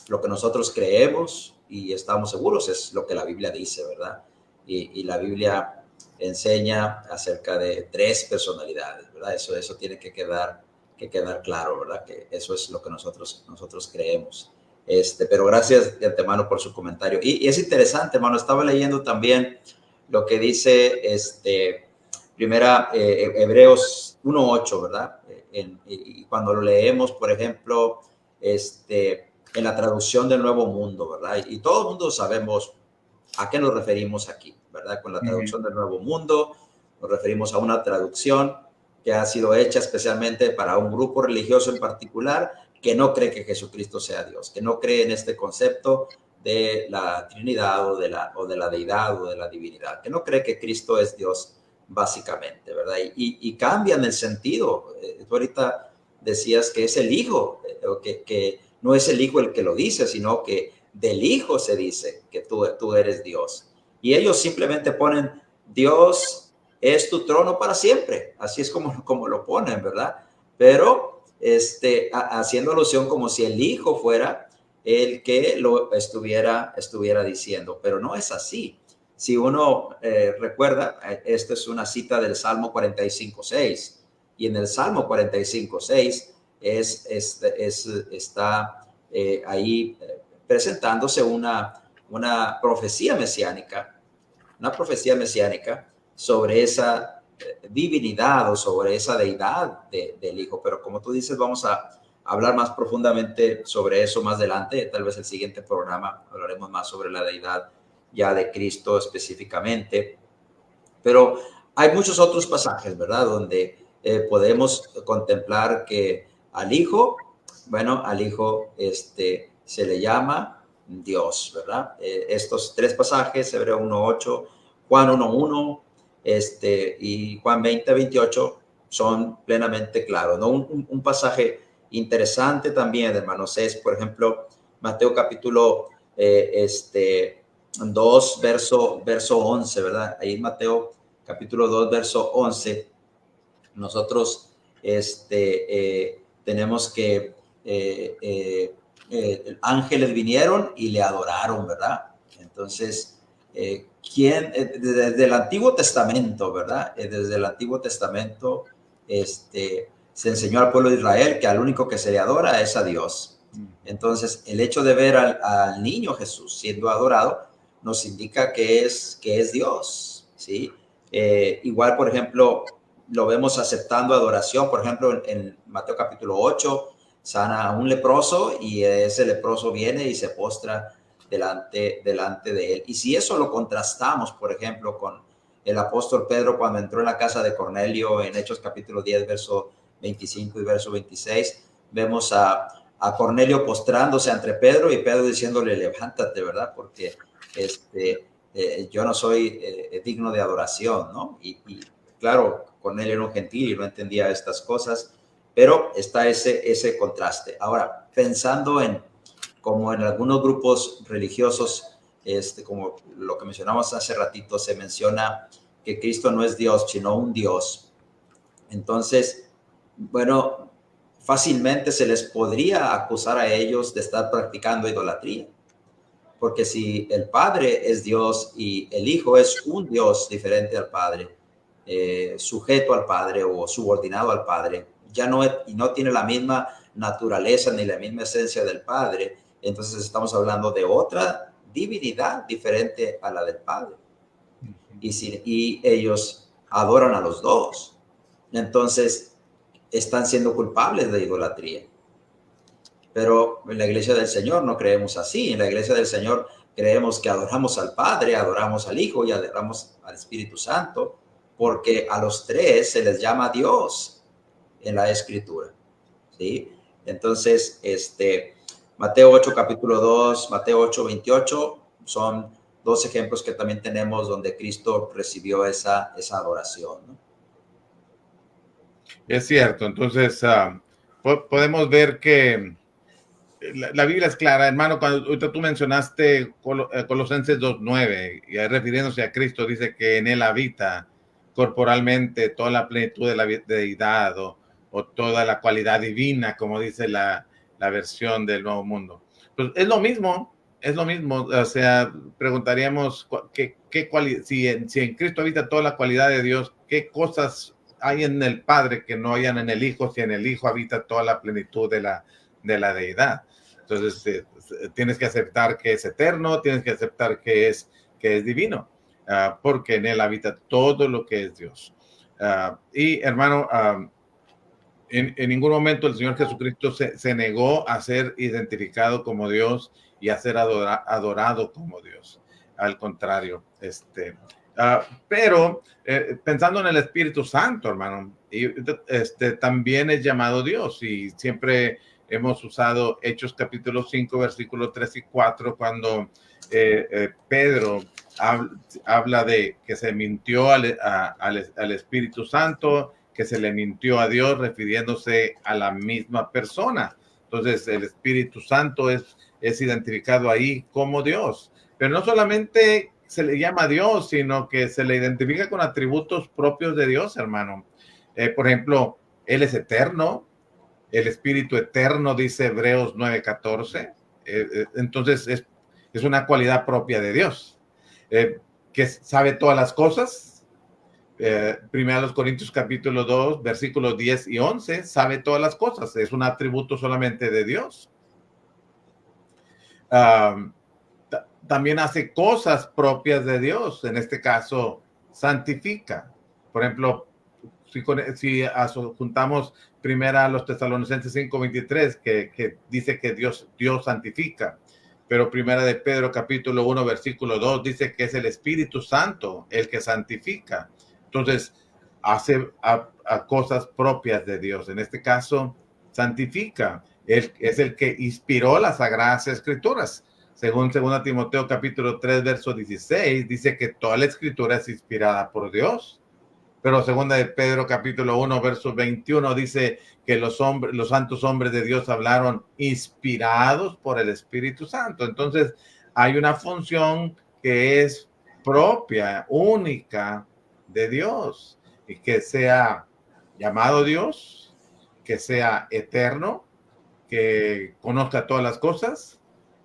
lo que nosotros creemos y estamos seguros es lo que la Biblia dice, ¿verdad? Y la Biblia enseña acerca de 3 personalidades, ¿verdad? Eso tiene que quedar claro, ¿verdad? Que eso es lo que nosotros creemos. Pero gracias de antemano por su comentario. Y es interesante, hermano, estaba leyendo también lo que dice Hebreos 1:8, ¿verdad? Y cuando lo leemos, por ejemplo, en la traducción del Nuevo Mundo, ¿verdad? Y todo el mundo sabemos a qué nos referimos aquí, ¿verdad? Con la traducción del Nuevo Mundo, nos referimos a una traducción que ha sido hecha especialmente para un grupo religioso en particular que no cree que Jesucristo sea Dios, que no cree en este concepto de la Trinidad o de la deidad o de la divinidad, que no cree que Cristo es Dios básicamente, ¿verdad? Y cambian el sentido. Tú ahorita decías que es el Hijo, que no es el Hijo el que lo dice, sino que del Hijo se dice que tú eres Dios. Y ellos simplemente ponen, Dios es tu trono para siempre. Así es como lo ponen, ¿verdad? Pero haciendo alusión como si el Hijo fuera el que lo estuviera diciendo, pero no es así. Si uno recuerda, esta es una cita del Salmo 45:6, y en el Salmo 45:6 está ahí presentándose una profecía mesiánica sobre esa divinidad o sobre esa deidad del Hijo. Pero como tú dices, vamos a hablar más profundamente sobre eso más adelante. Tal vez el siguiente programa hablaremos más sobre la deidad ya de Cristo específicamente. Pero hay muchos otros pasajes, ¿verdad? Donde podemos contemplar que al Hijo se le llama Dios, ¿verdad? Estos 3 pasajes, Hebreo 1:8, Juan 1:1, y Juan 20:28 son plenamente claros, ¿no? Un pasaje interesante también, hermanos, es, por ejemplo, Mateo capítulo 2, verso 11, ¿verdad? Ahí en Mateo capítulo 2, verso 11, nosotros tenemos que ángeles vinieron y le adoraron, ¿verdad? Entonces, desde el Antiguo Testamento, ¿verdad? Desde el Antiguo Testamento, se enseñó al pueblo de Israel que al único que se le adora es a Dios. Entonces, el hecho de ver al niño Jesús siendo adorado nos indica que es Dios, ¿sí? Igual, por ejemplo, lo vemos aceptando adoración, por ejemplo, en Mateo capítulo 8, sana a un leproso y ese leproso viene y se postra delante de él. Y si eso lo contrastamos, por ejemplo, con el apóstol Pedro cuando entró en la casa de Cornelio en Hechos capítulo 10, verso 25 y verso 26, vemos a Cornelio postrándose ante Pedro y Pedro diciéndole, levántate, ¿verdad? Porque yo no soy digno de adoración, ¿no? Y claro, Cornelio era un gentil y no entendía estas cosas, pero está ese contraste. Ahora, pensando como en algunos grupos religiosos, como lo que mencionamos hace ratito, se menciona que Cristo no es Dios, sino un Dios. Entonces, bueno, fácilmente se les podría acusar a ellos de estar practicando idolatría. Porque si el Padre es Dios y el Hijo es un Dios diferente al Padre, sujeto al Padre o subordinado al Padre, ya no tiene la misma naturaleza ni la misma esencia del Padre, entonces estamos hablando de otra divinidad diferente a la del Padre. Y ellos adoran a los dos. Entonces están siendo culpables de idolatría. Pero en la iglesia del Señor no creemos así. En la iglesia del Señor creemos que adoramos al Padre, adoramos al Hijo y adoramos al Espíritu Santo, porque a los 3 se les llama Dios en la Escritura, ¿sí? Entonces, Mateo 8, capítulo 2, Mateo 8, 28, son 2 ejemplos que también tenemos donde Cristo recibió esa adoración, ¿no? Es cierto, entonces podemos ver que la Biblia es clara, hermano. Cuando ahorita tú mencionaste Colosenses 2:9, y ahí refiriéndose a Cristo, dice que en él habita corporalmente toda la plenitud de la deidad o toda la cualidad divina, como dice la versión del Nuevo Mundo. Pues es lo mismo, es lo mismo. O sea, preguntaríamos si en Cristo habita toda la cualidad de Dios, ¿qué cosas hay en el Padre que no hayan en el Hijo, si en el Hijo habita toda la plenitud de la deidad? Entonces, tienes que aceptar que es eterno, tienes que aceptar que es divino, porque en él habita todo lo que es Dios. Y hermano, en ningún momento el Señor Jesucristo se negó a ser identificado como Dios y a ser adorado como Dios. Al contrario, pero pensando en el Espíritu Santo, hermano, también es llamado Dios, y siempre hemos usado Hechos capítulo 5, versículos 3 y 4, cuando Pedro habla de que se mintió al Espíritu Santo, que se le mintió a Dios, refiriéndose a la misma persona. Entonces, el Espíritu Santo es identificado ahí como Dios, pero no solamente se le llama Dios, sino que se le identifica con atributos propios de Dios, hermano. Por ejemplo, Él es eterno, el Espíritu eterno, dice Hebreos 9:14. Entonces, es una cualidad propia de Dios, que sabe todas las cosas. Primero los Corintios capítulo 2, versículos 10 y 11, sabe todas las cosas, es un atributo solamente de Dios. También hace cosas propias de Dios, en este caso santifica. Por ejemplo, si juntamos primero a los Tesalonicenses 5:23, que dice que Dios santifica, pero primera de Pedro capítulo 1 versículo 2 dice que es el Espíritu Santo el que santifica. Entonces hace a cosas propias de Dios. En este caso, santifica. Él es el que inspiró las Sagradas Escrituras. Según 2 Timoteo capítulo 3 verso 16, dice que toda la Escritura es inspirada por Dios. Pero segunda de Pedro capítulo 1 verso 21 dice que los santos hombres de Dios hablaron inspirados por el Espíritu Santo. Entonces hay una función que es propia, única de Dios, y que sea llamado Dios, que sea eterno, que conozca todas las cosas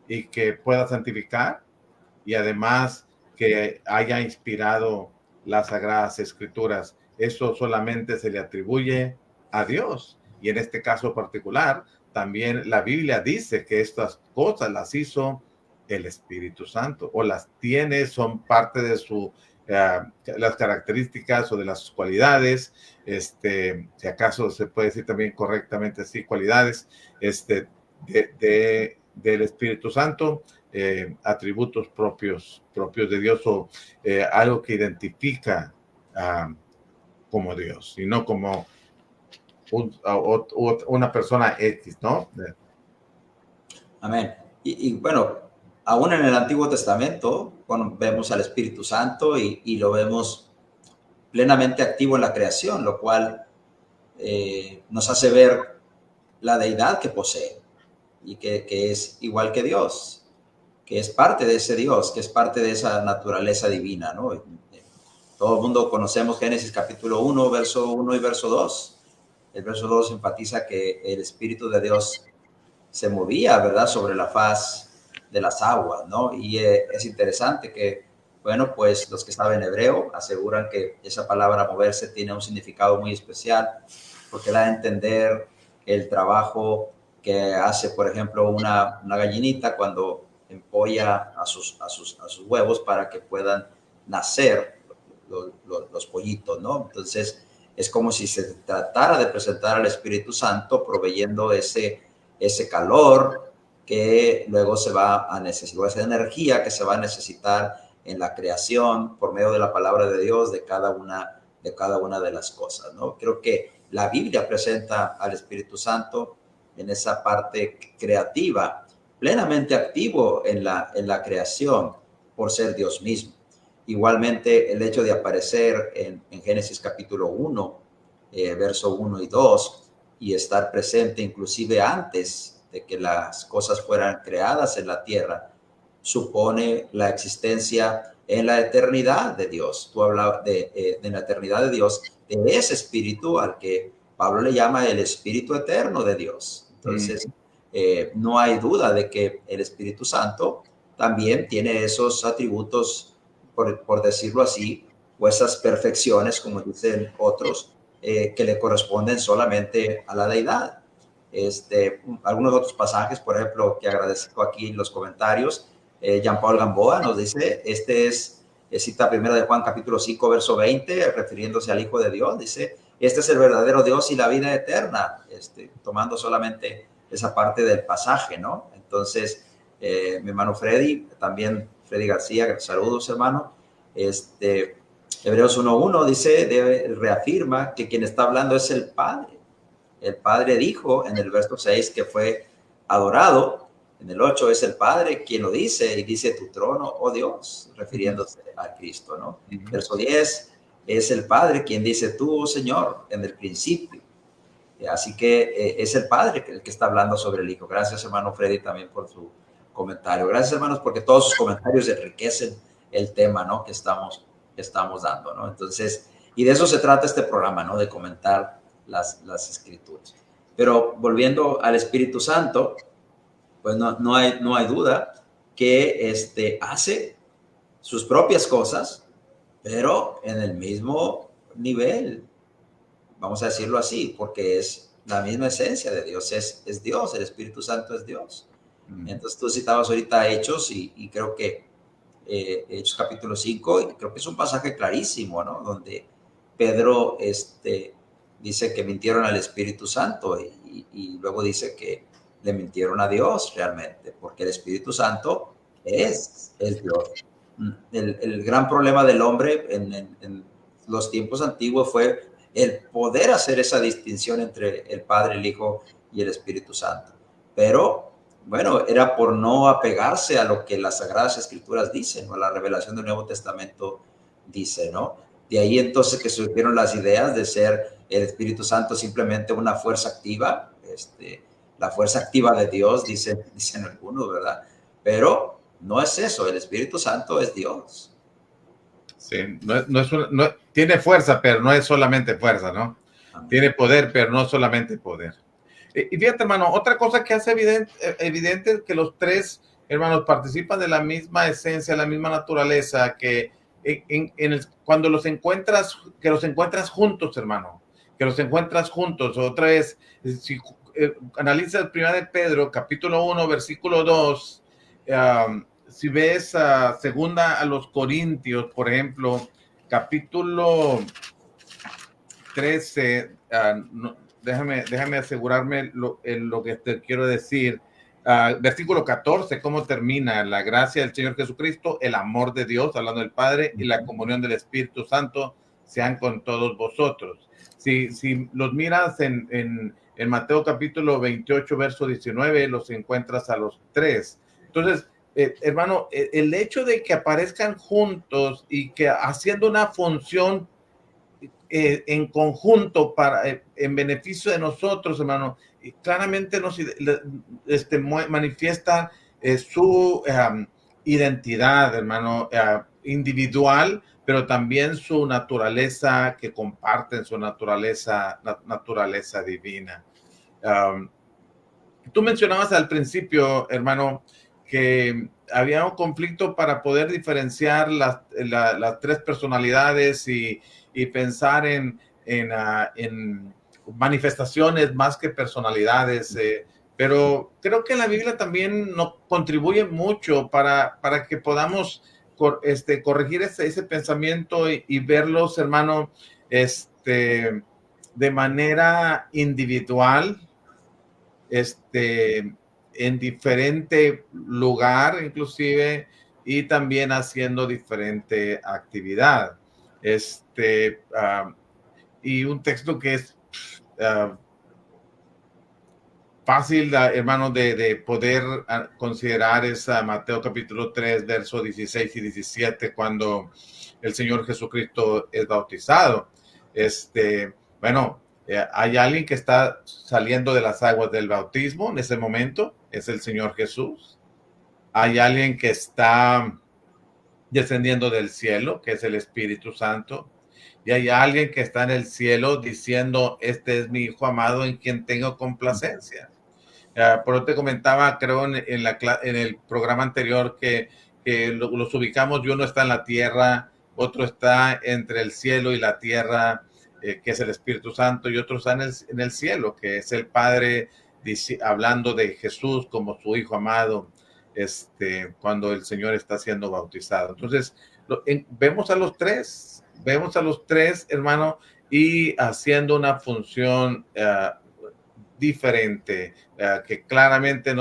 y que pueda santificar, y además que haya inspirado las Sagradas Escrituras. Eso solamente se le atribuye a Dios. Y en este caso particular, también la Biblia dice que estas cosas las hizo el Espíritu Santo, o las tiene, son parte de las características o de las cualidades, si acaso se puede decir también correctamente así, cualidades, del Espíritu Santo. Atributos propios de Dios, o algo que identifica como Dios, y no como una persona X, ¿no? Amén. Y bueno, aún en el Antiguo Testamento, bueno, vemos al Espíritu Santo y lo vemos plenamente activo en la creación, lo cual nos hace ver la deidad que posee y que es igual que Dios, que es parte de ese Dios, que es parte de esa naturaleza divina, ¿no? Todo el mundo conocemos Génesis capítulo 1, verso 1 y verso 2. El verso 2 enfatiza que el Espíritu de Dios se movía, ¿verdad?, sobre la faz de las aguas, ¿no? Y es interesante que, bueno, pues los que saben hebreo aseguran que esa palabra moverse tiene un significado muy especial, porque da a entender el trabajo que hace, por ejemplo, una gallinita cuando empolla a sus huevos para que puedan nacer los pollitos, ¿no? Entonces, es como si se tratara de presentar al Espíritu Santo proveyendo ese calor que luego se va a necesitar, esa energía que se va a necesitar en la creación por medio de la palabra de Dios de cada una de las cosas, ¿no? Creo que la Biblia presenta al Espíritu Santo en esa parte creativa, plenamente activo en la creación por ser Dios mismo. Igualmente, el hecho de aparecer en Génesis capítulo 1, verso 1 y 2, y estar presente inclusive antes de que las cosas fueran creadas en la tierra, supone la existencia en la eternidad de Dios. Tú hablabas de la eternidad de Dios, de ese espíritu al que Pablo le llama el espíritu eterno de Dios. Entonces, no hay duda de que el Espíritu Santo también tiene esos atributos, por decirlo así, o esas perfecciones, como dicen otros, que le corresponden solamente a la deidad. Algunos otros pasajes, por ejemplo, que agradezco aquí los comentarios, Jean-Paul Gamboa nos dice, cita primera de Juan capítulo 5, verso 20, refiriéndose al Hijo de Dios, dice, este es el verdadero Dios y la vida eterna, tomando solamente esa parte del pasaje, ¿no? Entonces, mi hermano Freddy, también Freddy García, saludos, hermano. Hebreos 1.1 dice, reafirma que quien está hablando es el Padre. El Padre dijo en el verso 6 que fue adorado. En el 8 es el Padre quien lo dice y dice tu trono, oh Dios, refiriéndose a Cristo, ¿no? Verso 10 es el Padre quien dice tú, oh Señor, en el principio. Así que es el Padre el que está hablando sobre el Hijo. Gracias, hermano Freddy, también por su comentario. Gracias, hermanos, porque todos sus comentarios enriquecen el tema, ¿no? que estamos dando, ¿no? Entonces, y de eso se trata este programa, ¿no? De comentar las escrituras. Pero volviendo al Espíritu Santo, pues no hay duda que hace sus propias cosas, pero en el mismo nivel, vamos a decirlo así, porque es la misma esencia de Dios, es Dios, el Espíritu Santo es Dios. Entonces tú citabas ahorita Hechos y creo que Hechos capítulo 5, y creo que es un pasaje clarísimo, ¿no? Donde Pedro dice que mintieron al Espíritu Santo y luego dice que le mintieron a Dios realmente, porque el Espíritu Santo es Dios. El gran problema del hombre en los tiempos antiguos fue el poder hacer esa distinción entre el Padre, el Hijo y el Espíritu Santo. Pero, bueno, era por no apegarse a lo que las Sagradas Escrituras dicen, o a la revelación del Nuevo Testamento dice, ¿no? De ahí entonces que surgieron las ideas de ser el Espíritu Santo simplemente una fuerza activa, la fuerza activa de Dios, dicen algunos, ¿verdad? Pero no es eso, el Espíritu Santo es Dios. Sí, tiene fuerza, pero no es solamente fuerza, ¿no? Amén. Tiene poder, pero no solamente poder. Y fíjate, hermano, otra cosa que hace evidente es que los tres hermanos participan de la misma esencia, la misma naturaleza, que cuando los encuentras juntos, hermano, que los encuentras juntos. Otra vez, si analizas 1 de Pedro, capítulo 1, versículo 2, si ves segunda a los Corintios, por ejemplo, capítulo 13, déjame asegurarme lo que te quiero decir. Versículo 14, ¿cómo termina? La gracia del Señor Jesucristo, el amor de Dios, hablando del Padre, y la comunión del Espíritu Santo sean con todos vosotros. Si los miras en Mateo capítulo 28, verso 19, los encuentras a los tres. Entonces, hermano, el hecho de que aparezcan juntos y que haciendo una función en conjunto en beneficio de nosotros, hermano, claramente nos manifiesta su identidad, hermano, individual, pero también su naturaleza, que comparten su naturaleza divina. Tú mencionabas al principio, hermano, que había un conflicto para poder diferenciar las tres personalidades y pensar en manifestaciones más que personalidades, pero creo que la Biblia también nos contribuye mucho para que podamos corregir ese pensamiento y verlos, hermano, de manera individual, en diferente lugar inclusive, y también haciendo diferente actividad. Y un texto que es fácil, hermano, de poder considerar es Mateo capítulo 3, versos 16 y 17, cuando el Señor Jesucristo es bautizado. Bueno, Hay alguien que está saliendo de las aguas del bautismo en ese momento, es el Señor Jesús. Hay alguien que está descendiendo del cielo, que es el Espíritu Santo. Y hay alguien que está en el cielo diciendo, este es mi Hijo amado en quien tengo complacencia. Por eso te comentaba, creo, en el programa anterior que los ubicamos y uno está en la tierra, otro está entre el cielo y la tierra, que es el Espíritu Santo, y otro está en el cielo, que es el Padre, hablando de Jesús como su Hijo amado, cuando el Señor está siendo bautizado. Entonces, vemos a los tres, hermano, y haciendo una función diferente, que claramente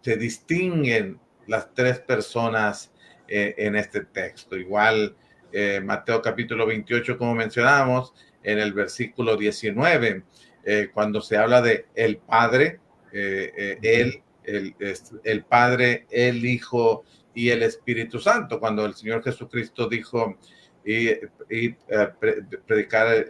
se distinguen las tres personas en este texto. Igual, Mateo capítulo 28, como mencionábamos, en el versículo 19, cuando se habla de el Padre, el Padre, el Hijo y el Espíritu Santo, cuando el Señor Jesucristo dijo, predicar,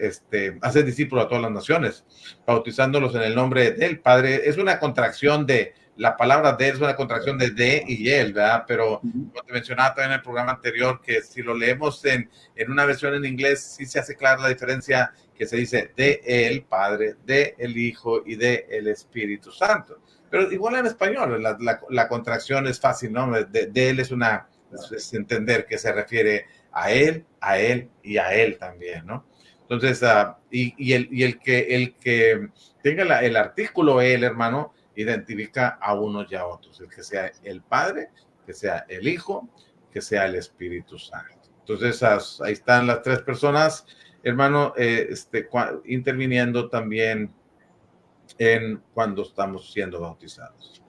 hacer discípulos a todas las naciones, bautizándolos en el nombre del Padre. Es una contracción de, la palabra de, es una contracción de y él, ¿verdad? Pero como te mencionaba también en el programa anterior, que si lo leemos en una versión en inglés, sí se hace clara la diferencia, que se dice de el Padre, de el Hijo y de el Espíritu Santo. Pero igual en español, la contracción es fácil, ¿no? De él es entender que se refiere a él y a él también, ¿no? Entonces, el que tenga el artículo él, hermano, identifica a unos y a otros, el que sea el Padre, que sea el Hijo, que sea el Espíritu Santo. Entonces, ahí están las tres personas, hermano, interviniendo también en cuando estamos siendo bautizados.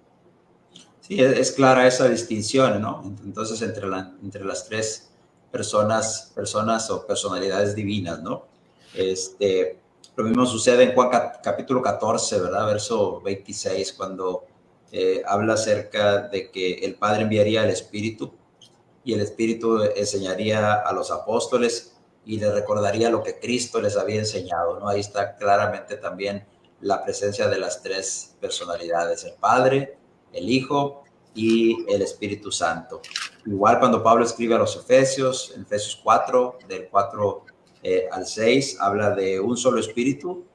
Sí, es clara esa distinción, ¿no? Entonces, entre las tres personas o personalidades divinas, ¿no? Lo mismo sucede en Juan capítulo 14, ¿verdad? Verso 26, cuando habla acerca de que el Padre enviaría al Espíritu y el Espíritu enseñaría a los apóstoles y les recordaría lo que Cristo les había enseñado, ¿no? Ahí está claramente también la presencia de las tres personalidades, el Padre, el Hijo y el Espíritu Santo. Igual cuando Pablo escribe a los Efesios, en Efesios 4, del 4 al 6, habla de un solo Espíritu,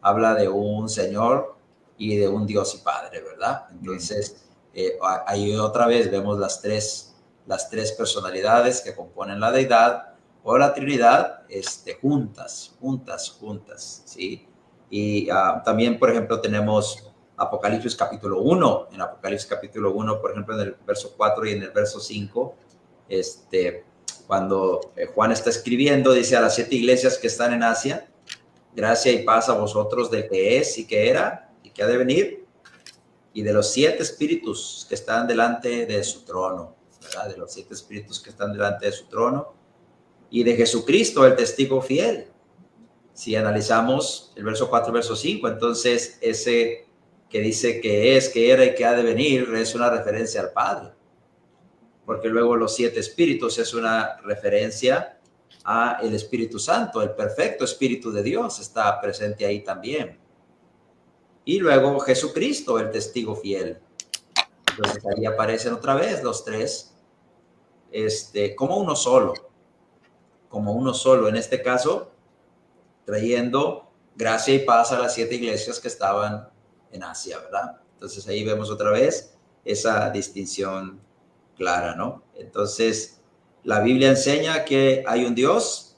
habla de un Señor y de un Dios y Padre, ¿verdad? Entonces, ahí otra vez vemos las tres personalidades que componen la deidad o la Trinidad juntas, ¿sí? Y también, por ejemplo, tenemos Apocalipsis capítulo 1. En Apocalipsis capítulo 1, por ejemplo, en el verso 4 y en el verso 5, cuando Juan está escribiendo, dice a las 7 iglesias que están en Asia, gracia y paz a vosotros del que es y que era y que ha de venir, y de los 7 espíritus que están delante de su trono, ¿verdad? De los 7 espíritus que están delante de su trono, y de Jesucristo, el testigo fiel. Si analizamos el verso 4 y verso 5, entonces ese que dice que es, que era y que ha de venir es una referencia al Padre, porque luego los 7 espíritus es una referencia a el Espíritu Santo, el perfecto Espíritu de Dios está presente ahí también. Y luego Jesucristo, el testigo fiel. Entonces ahí aparecen otra vez los tres, como uno solo, en este caso, trayendo gracia y paz a las 7 iglesias que estaban en Asia, ¿verdad? Entonces ahí vemos otra vez esa distinción clara, ¿no? Entonces, la Biblia enseña que hay un Dios,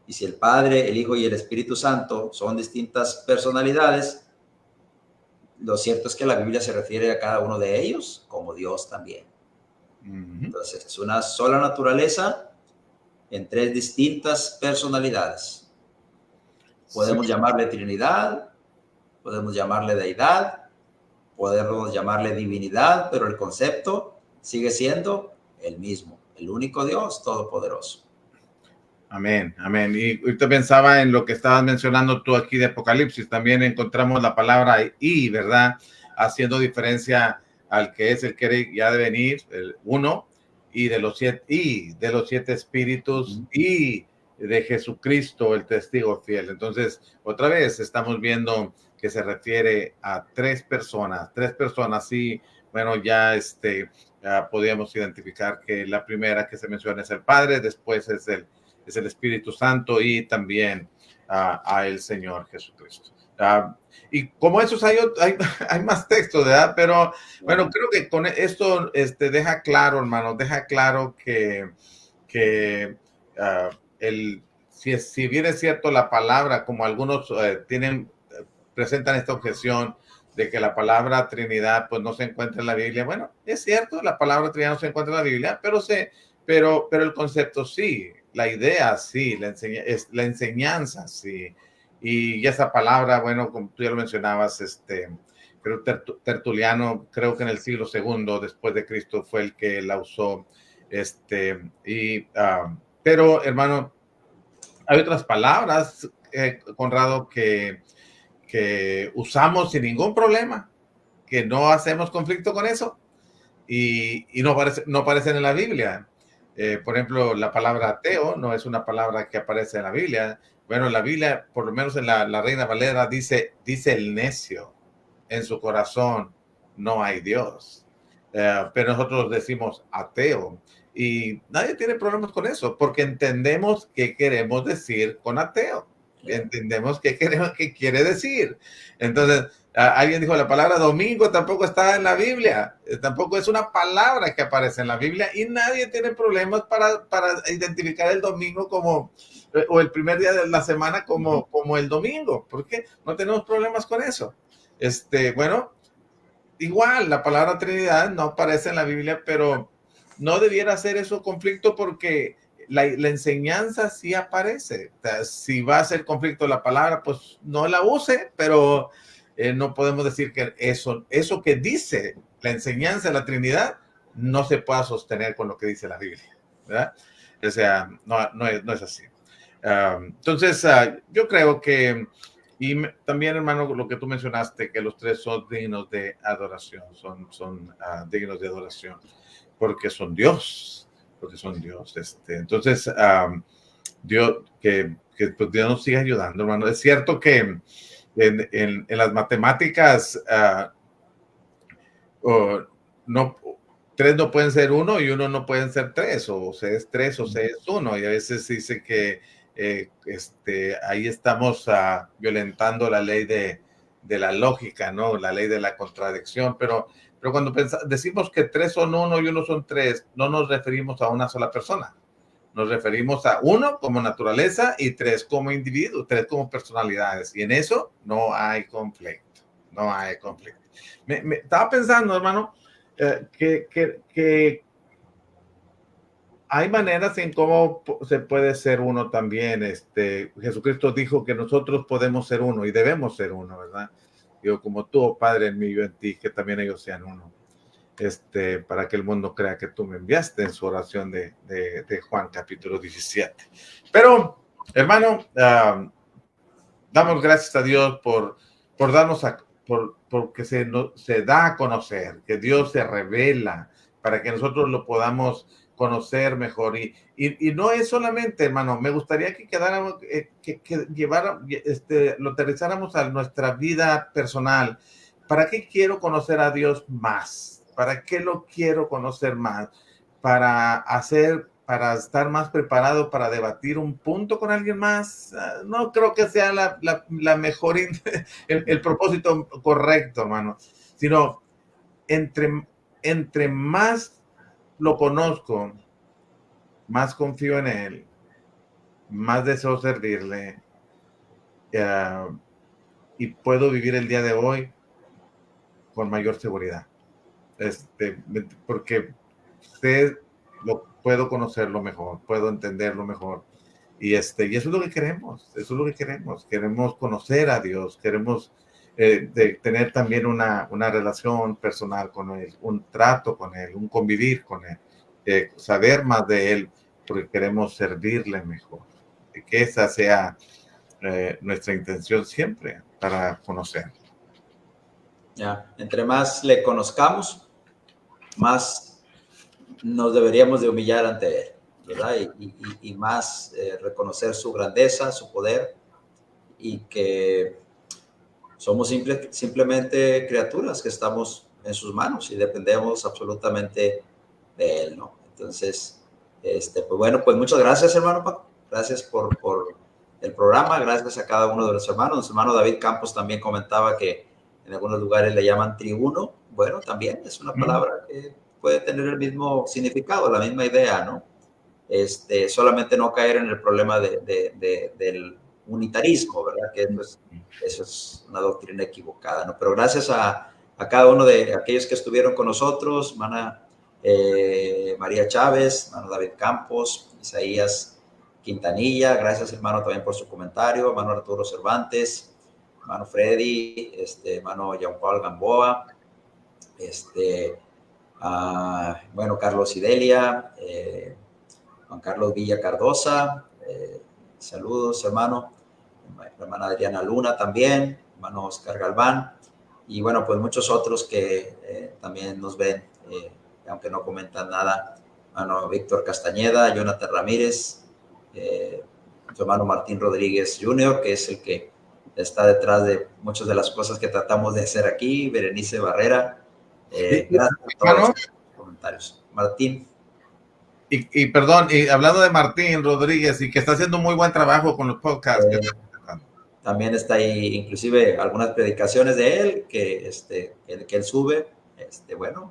y si el Padre, el Hijo y el Espíritu Santo son distintas personalidades, lo cierto es que la Biblia se refiere a cada uno de ellos como Dios también. Entonces, es una sola naturaleza en 3 distintas personalidades. Podemos llamarle Trinidad, podemos llamarle deidad, podemos llamarle divinidad, pero el concepto sigue siendo el mismo, el único Dios todopoderoso. Amén, amén. Y ahorita pensaba en lo que estabas mencionando tú aquí de Apocalipsis, también encontramos la palabra y, ¿verdad? Haciendo diferencia al que es el que ya de venir, el uno, y de los 7 espíritus, y de Jesucristo, el testigo fiel. Entonces, otra vez estamos viendo que se refiere a tres personas, sí, bueno, ya podíamos identificar que la primera que se menciona es el Padre, después es el Espíritu Santo y también a el Señor Jesucristo. Y como esos hay más textos, ¿verdad? Pero bueno, creo que con esto deja claro, hermano, deja claro que si bien es cierto la palabra, como algunos presentan esta objeción de que la palabra Trinidad pues no se encuentra en la Biblia. Bueno, es cierto, la palabra Trinidad no se encuentra en la Biblia, pero el concepto sí, la idea sí, la enseñanza sí. Y esa palabra, bueno, como tú ya lo mencionabas, creo Tertuliano, creo que en el siglo II después de Cristo fue el que la usó, pero hermano, hay otras palabras, Conrado, que usamos sin ningún problema, que no hacemos conflicto con eso y no aparecen en la Biblia. Por ejemplo, la palabra ateo no es una palabra que aparece en la Biblia. Bueno, en la Biblia, por lo menos en la Reina Valera, dice el necio, en su corazón no hay Dios. Pero nosotros decimos ateo y nadie tiene problemas con eso porque entendemos qué queremos decir con ateo. Entendemos qué quiere decir. Entonces, alguien dijo, la palabra domingo tampoco está en la Biblia, tampoco es una palabra que aparece en la Biblia y nadie tiene problemas para identificar el domingo o el primer día de la semana como el domingo. ¿Por qué? No tenemos problemas con eso. Bueno, igual la palabra Trinidad no aparece en la Biblia, pero no debiera ser eso conflicto porque la enseñanza sí aparece. O sea, si va a ser conflicto la palabra, pues no la use, pero no podemos decir que eso que dice la enseñanza de la Trinidad no se pueda sostener con lo que dice la Biblia, ¿verdad? O sea, no es así. Entonces, yo creo que, también, hermano, lo que tú mencionaste, que los tres son dignos de adoración, son dignos de adoración, porque son Dios. Entonces, Dios, pues Dios nos sigue ayudando, hermano. Es cierto que en las matemáticas, no, tres no pueden ser uno y uno no pueden ser tres, o se es tres o se es uno, y a veces dice que ahí estamos violentando la ley de la lógica, ¿no? La ley de la contradicción, pero cuando decimos que tres son uno y uno son tres, no nos referimos a una sola persona. Nos referimos a uno como naturaleza y tres como individuo, tres como personalidades. Y en eso no hay conflicto. No hay conflicto. Me estaba pensando, hermano, que hay maneras en cómo se puede ser uno también. Jesucristo dijo que nosotros podemos ser uno y debemos ser uno, ¿verdad? Digo, como tú, oh Padre, en mí, yo en ti, que también ellos sean uno. Para que el mundo crea que tú me enviaste, en su oración de Juan capítulo 17. Pero, hermano, damos gracias a Dios por darnos porque se da a conocer, que Dios se revela para que nosotros lo podamos conocer mejor. Y no es solamente, hermano, me gustaría que quedáramos, lo aterrizáramos a nuestra vida personal. ¿Para qué quiero conocer a Dios más? ¿Para qué lo quiero conocer más? Para estar más preparado para debatir un punto con alguien más. No creo que sea la mejor, el propósito correcto, hermano, sino entre más lo conozco, más confío en él, más deseo servirle, y puedo vivir el día de hoy con mayor seguridad. Porque puedo conocerlo mejor, puedo entenderlo mejor. Y eso es lo que queremos. Queremos conocer a Dios, queremos tener también una relación personal con Él, un trato con Él, un convivir con Él, saber más de Él, porque queremos servirle mejor. Que esa sea nuestra intención siempre para conocer. Ya, entre más le conozcamos, más nos deberíamos de humillar ante Él. ¿verdad? Y más reconocer su grandeza, su poder, y que somos simplemente criaturas que estamos en sus manos y dependemos absolutamente de Él, ¿no? Entonces, pues bueno, pues muchas gracias, hermano Paco. Gracias por el programa, gracias a cada uno de los hermanos. Nuestro hermano David Campos también comentaba que en algunos lugares le llaman tribuno. Bueno, también es una palabra que puede tener el mismo significado, la misma idea, ¿no? Solamente no caer en el problema del unitarismo, ¿verdad? Que eso es una doctrina equivocada, ¿no? Pero gracias a cada uno de aquellos que estuvieron con nosotros, hermana María Chávez, hermano David Campos, Isaías Quintanilla, gracias hermano también por su comentario, hermano Arturo Cervantes, hermano Freddy, hermano Jean Paul Gamboa, bueno, Carlos Idelia, Juan Carlos Villa Cardosa, saludos hermano, hermana Adriana Luna también, hermano Oscar Galván, y bueno, pues muchos otros que también nos ven, aunque no comentan nada, hermano Víctor Castañeda, Jonathan Ramírez, su hermano Martín Rodríguez Jr., que es el que está detrás de muchas de las cosas que tratamos de hacer aquí, Berenice Barrera, gracias a todos los comentarios. Martín. Y perdón, y hablando de Martín Rodríguez, y que está haciendo muy buen trabajo con los podcasts. También está ahí, inclusive, algunas predicaciones de él que él sube. Bueno,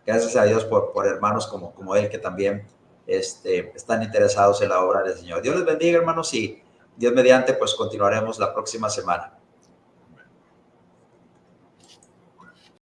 gracias a Dios por hermanos como él que también están interesados en la obra del Señor. Dios les bendiga, hermanos, y Dios mediante, pues continuaremos la próxima semana.